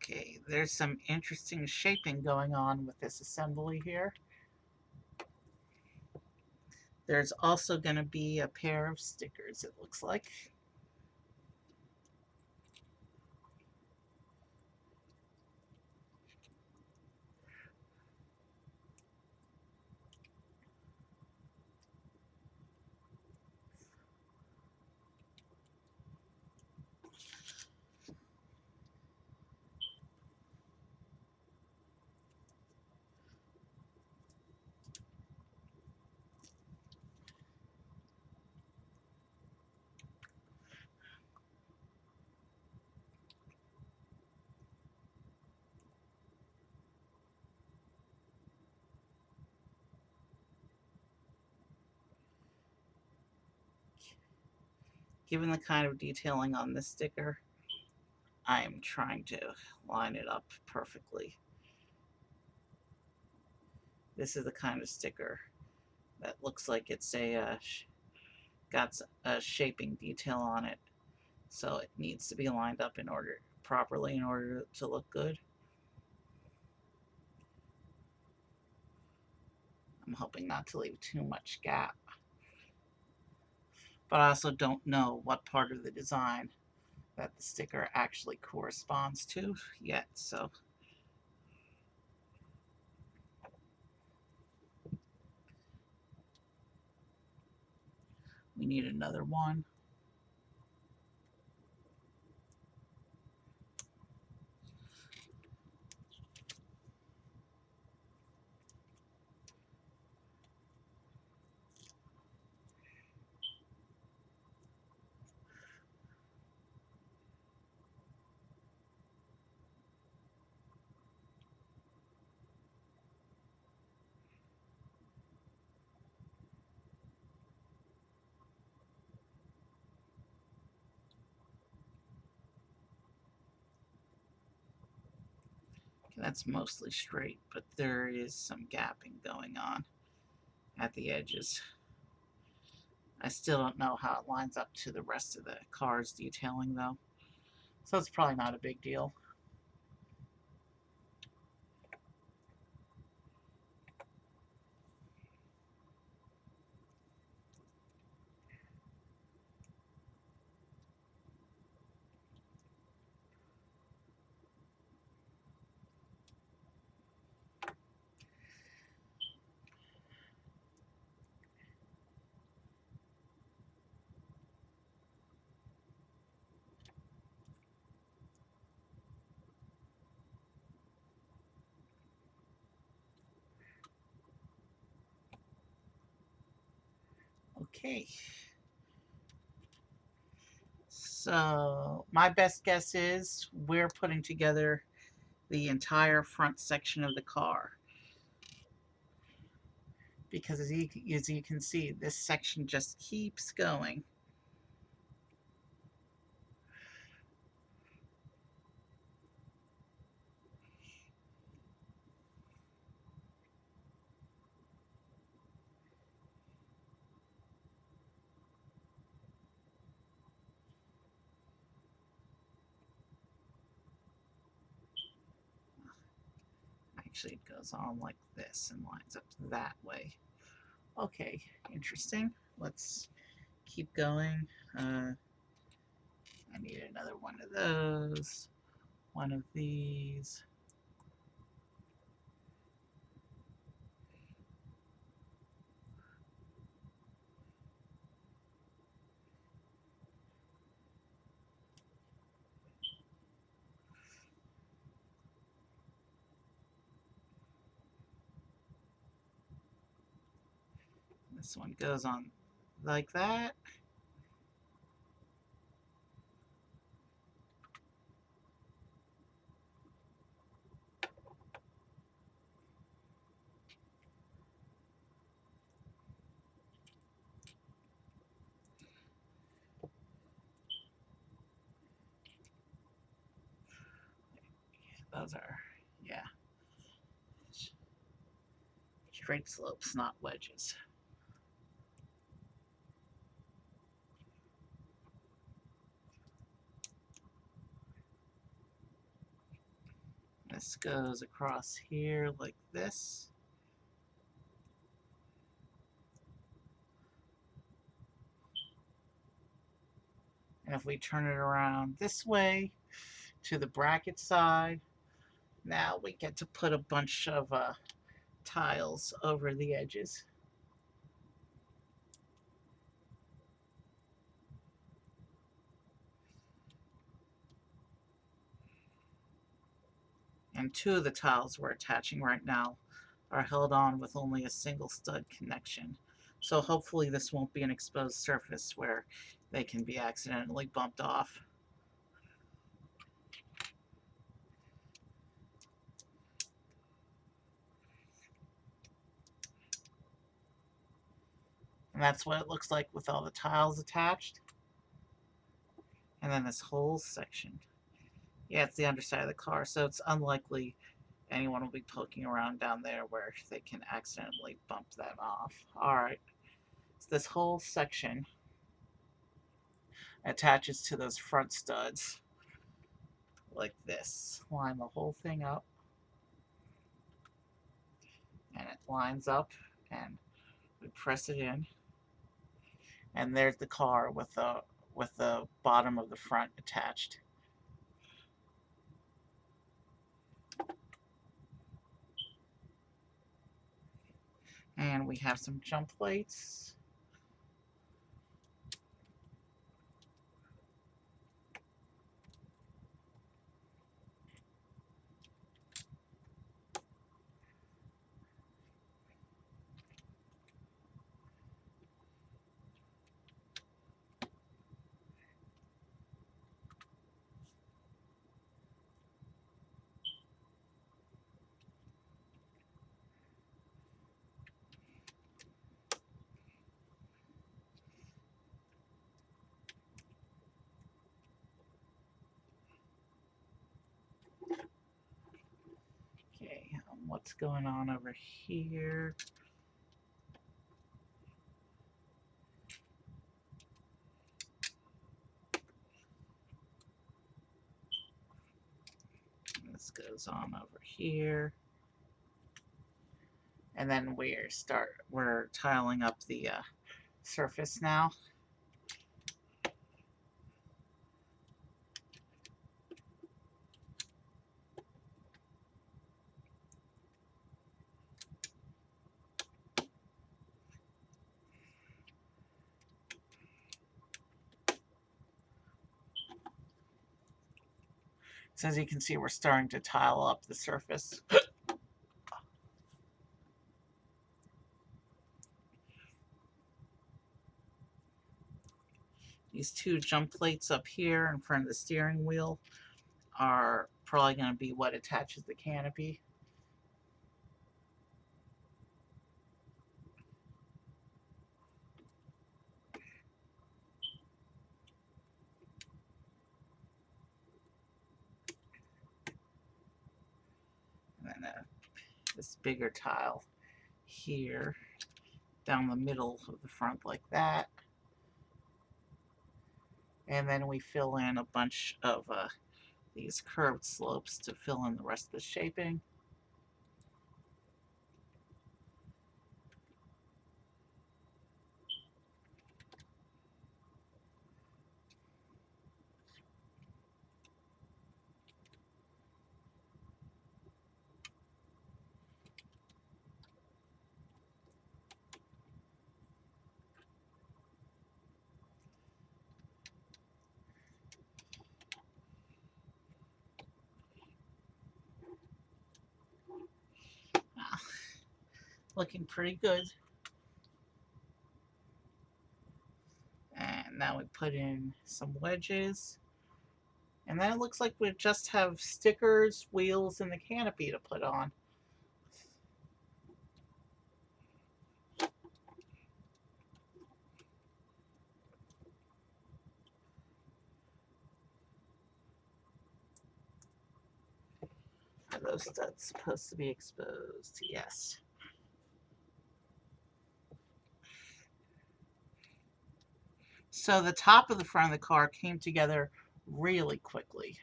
Okay, there's some interesting shaping going on with this assembly here. There's also going to be a pair of stickers, it looks like. Given the kind of detailing on this sticker, I'm trying to line it up perfectly. This is the kind of sticker that looks like it's got a shaping detail on it, so it needs to be lined up in order properly in order to look good. I'm hoping not to leave too much gap, but I also don't know what part of the design that the sticker actually corresponds to yet, so we need another one. That's mostly straight, but there is some gapping going on at the edges. I still don't know how it lines up to the rest of the car's detailing though, so it's probably not a big deal. Okay. So my best guess is we're putting together the entire front section of the car, because as you can see, this section just keeps going. Actually, it goes on like this and lines up that way. Okay, interesting. Let's keep going. I need another one of those, one of these. This one goes on like that. Those are, yeah, straight slopes, not wedges. This goes across here like this. And if we turn it around this way to the bracket side, now we get to put a bunch of tiles over the edges. And two of the tiles we're attaching right now are held on with only a single stud connection. So hopefully this won't be an exposed surface where they can be accidentally bumped off. And that's what it looks like with all the tiles attached. And then this whole section. Yeah, it's the underside of the car, so it's unlikely anyone will be poking around down there where they can accidentally bump that off. Alright, so this whole section attaches to those front studs like this. Line the whole thing up, and it lines up, and we press it in, and there's the car with the bottom of the front attached. And we have some jump plates. Okay, what's going on over here? This goes on over here. And then we're tiling up the surface now. So as you can see, we're starting to tile up the surface. These two jump plates up here in front of the steering wheel are probably going to be what attaches the canopy. And then this bigger tile here down the middle of the front like that. And then we fill in a bunch of these curved slopes to fill in the rest of the shaping. Ah, looking pretty good. And now we put in some wedges. And then it looks like we just have stickers, wheels, and the canopy to put on. Are those studs supposed to be exposed? Yes. So the top of the front of the car came together really quickly.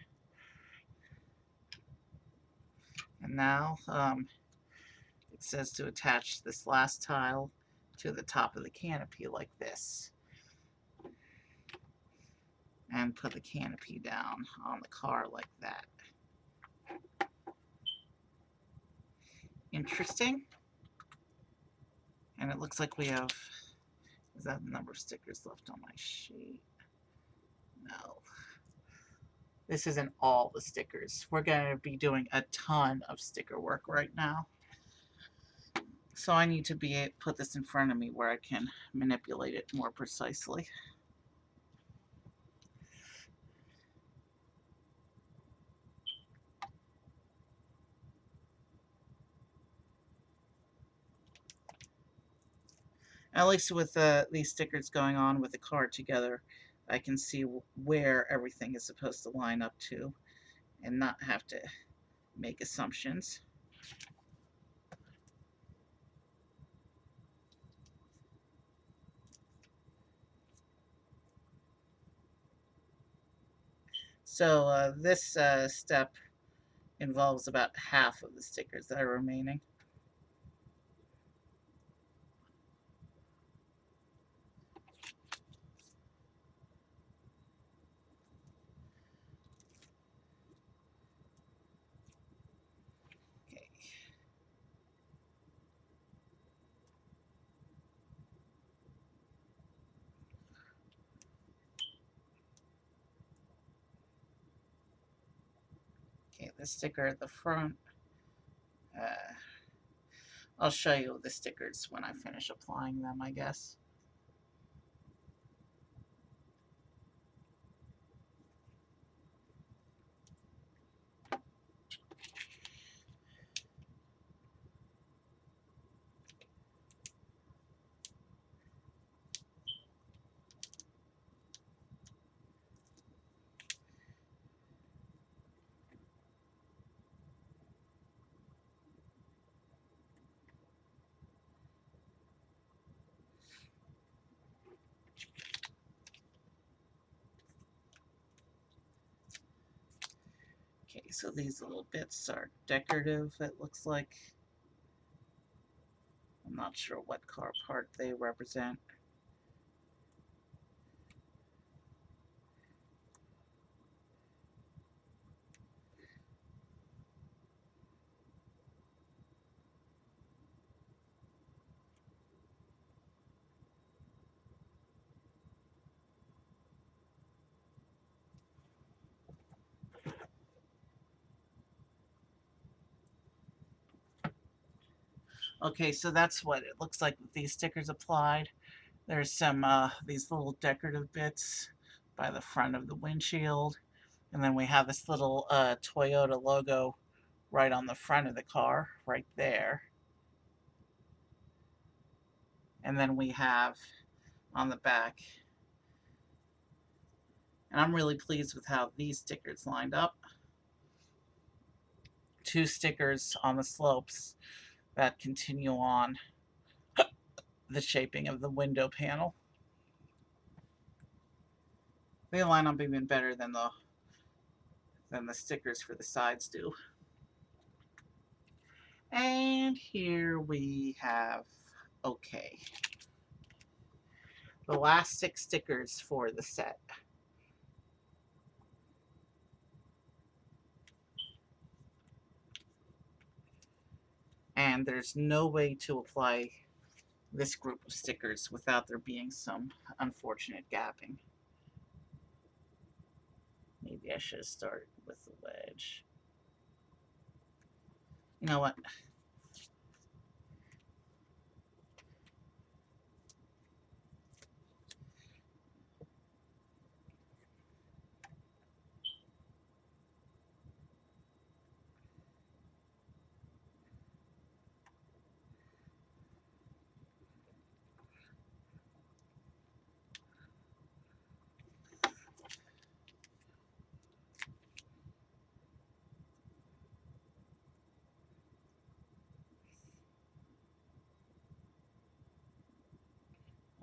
And now it says to attach this last tile to the top of the canopy like this. And put the canopy down on the car like that. Interesting. And it looks like we have, is that the number of stickers left on my sheet? No. This isn't all the stickers. We're going to be doing a ton of sticker work right now. So I need to put this in front of me where I can manipulate it more precisely. At least with these stickers going on with the card together, I can see where everything is supposed to line up to and not have to make assumptions. So this step involves about half of the stickers that are remaining. Okay. Okay, the sticker at the front. I'll show you the stickers when I finish applying them, I guess. Okay, so these little bits are decorative, it looks like. I'm not sure what car part they represent. Okay, so that's what it looks like with these stickers applied. There's some these little decorative bits by the front of the windshield. And then we have this little Toyota logo right on the front of the car, right there. And then we have on the back. And I'm really pleased with how these stickers lined up. 2 stickers on the slopes that continue on the shaping of the window panel. They line up even better than the stickers for the sides do. And here we have, okay, the last 6 stickers for the set. And there's no way to apply this group of stickers without there being some unfortunate gapping. Maybe I should have started with the wedge. You know what?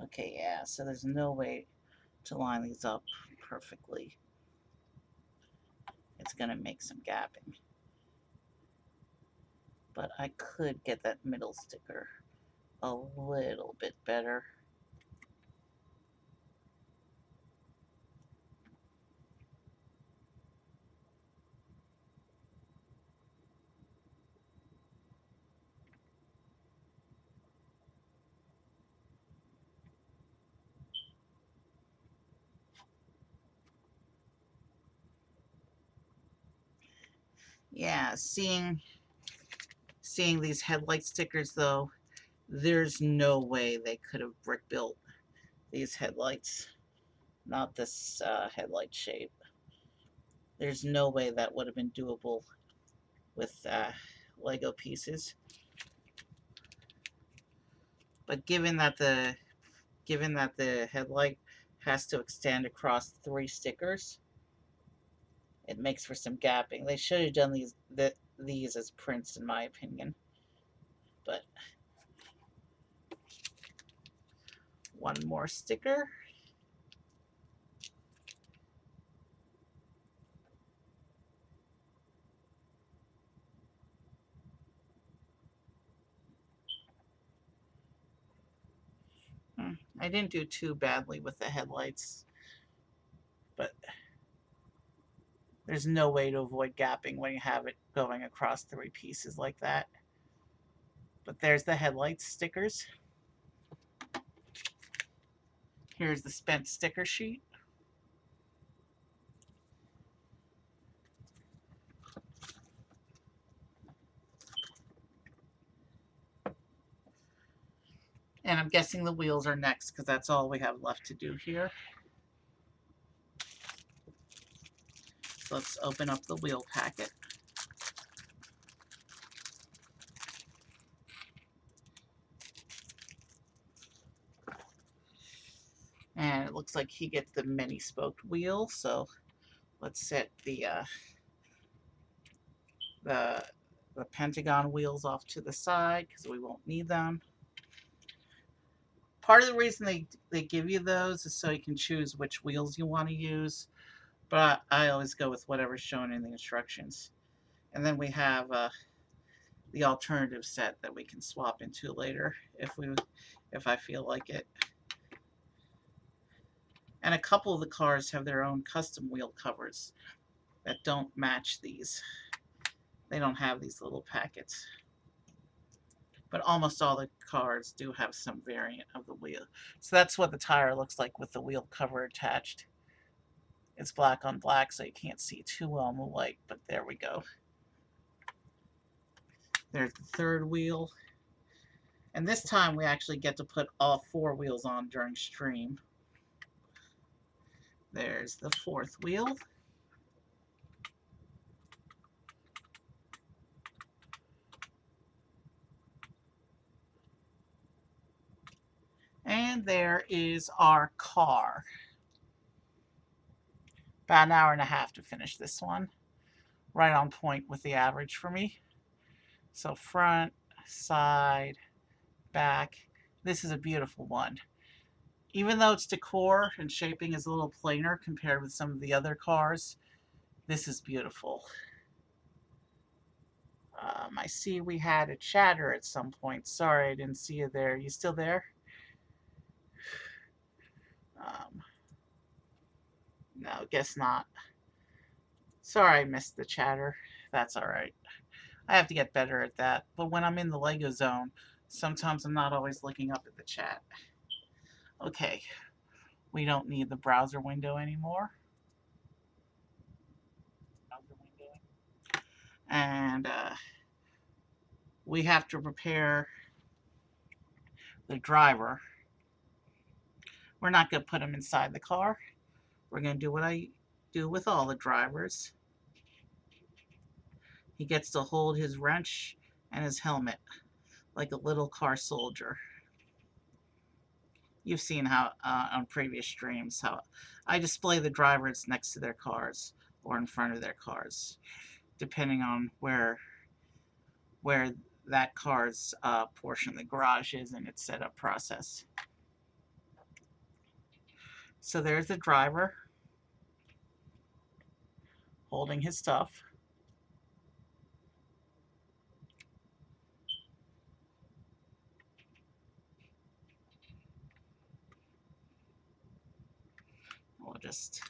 Okay, yeah, so there's no way to line these up perfectly. It's going to make some gapping. But I could get that middle sticker a little bit better. Yeah, seeing these headlight stickers though, there's no way they could have brick built these headlights. Not this headlight shape. There's no way that would have been doable with Lego pieces. But given that the headlight has to extend across 3 stickers, it makes for some gapping. They should have done these as prints, in my opinion. But one more sticker. I didn't do too badly with the headlights, but there's no way to avoid gapping when you have it going across 3 pieces like that. But there's the headlights stickers. Here's the spent sticker sheet. And I'm guessing the wheels are next because that's all we have left to do here. So let's open up the wheel packet. And it looks like he gets the mini spoked wheel, so let's set the Pentagon wheels off to the side because we won't need them. Part of the reason they give you those is so you can choose which wheels you want to use, but I always go with whatever's shown in the instructions. And then we have the alternative set that we can swap into later if I feel like it. And a couple of the cars have their own custom wheel covers that don't match these. They don't have these little packets. But almost all the cars do have some variant of the wheel. So that's what the tire looks like with the wheel cover attached. It's black on black, so you can't see too well in the light, but there we go. There's the third wheel. And this time we actually get to put all 4 wheels on during stream. There's the fourth wheel. And there is our car. About an hour and a half to finish this one. Right on point with the average for me. So front, side, back. This is a beautiful one. Even though its decor and shaping is a little plainer compared with some of the other cars, this is beautiful. I see we had a chatter at some point. Sorry, I didn't see you there. You still there? Um, no, guess not. Sorry I missed the chatter. That's alright. I have to get better at that. But when I'm in the Lego zone, sometimes I'm not always looking up at the chat. Okay, we don't need the browser window anymore. And we have to prepare the driver. We're not going to put him inside the car. We're going to do what I do with all the drivers. He gets to hold his wrench and his helmet like a little car soldier. You've seen how on previous streams how I display the drivers next to their cars or in front of their cars, depending on where that car's portion of the garage is in its setup process. So there's the driver holding his stuff. We'll just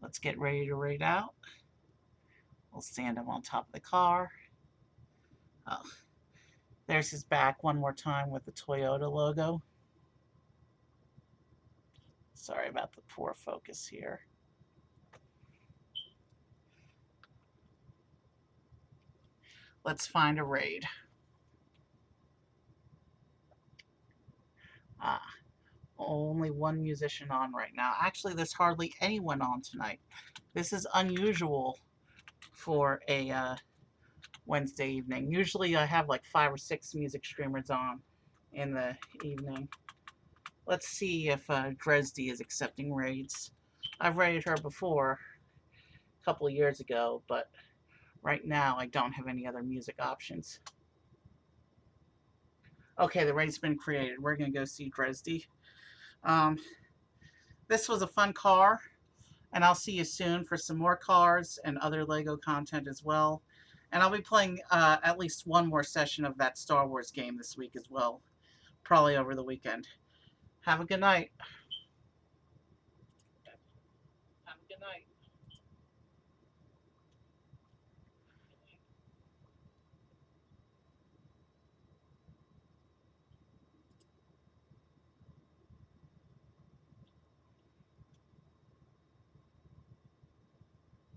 let's get ready to raid out. We'll stand him on top of the car. Oh, there's his back one more time with the Toyota logo. Sorry about the poor focus here. Let's find a raid. Only one musician on right now. Actually, there's hardly anyone on tonight. This is unusual for a Wednesday evening. Usually I have like 5 or 6 music streamers on in the evening. Let's see if Dresdy is accepting raids. I've raided her before, a couple of years ago, but right now I don't have any other music options. Okay, the raid's been created. We're going to go see Dresdy. This was a fun car, and I'll see you soon for some more cars and other Lego content as well. And I'll be playing at least one more session of that Star Wars game this week as well, probably over the weekend. Have a good night. Have a good night.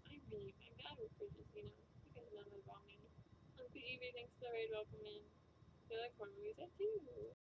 I really thank God for just, because none of it about me. Good evening, thanks for the raid, welcome in. I feel like more movies, I do.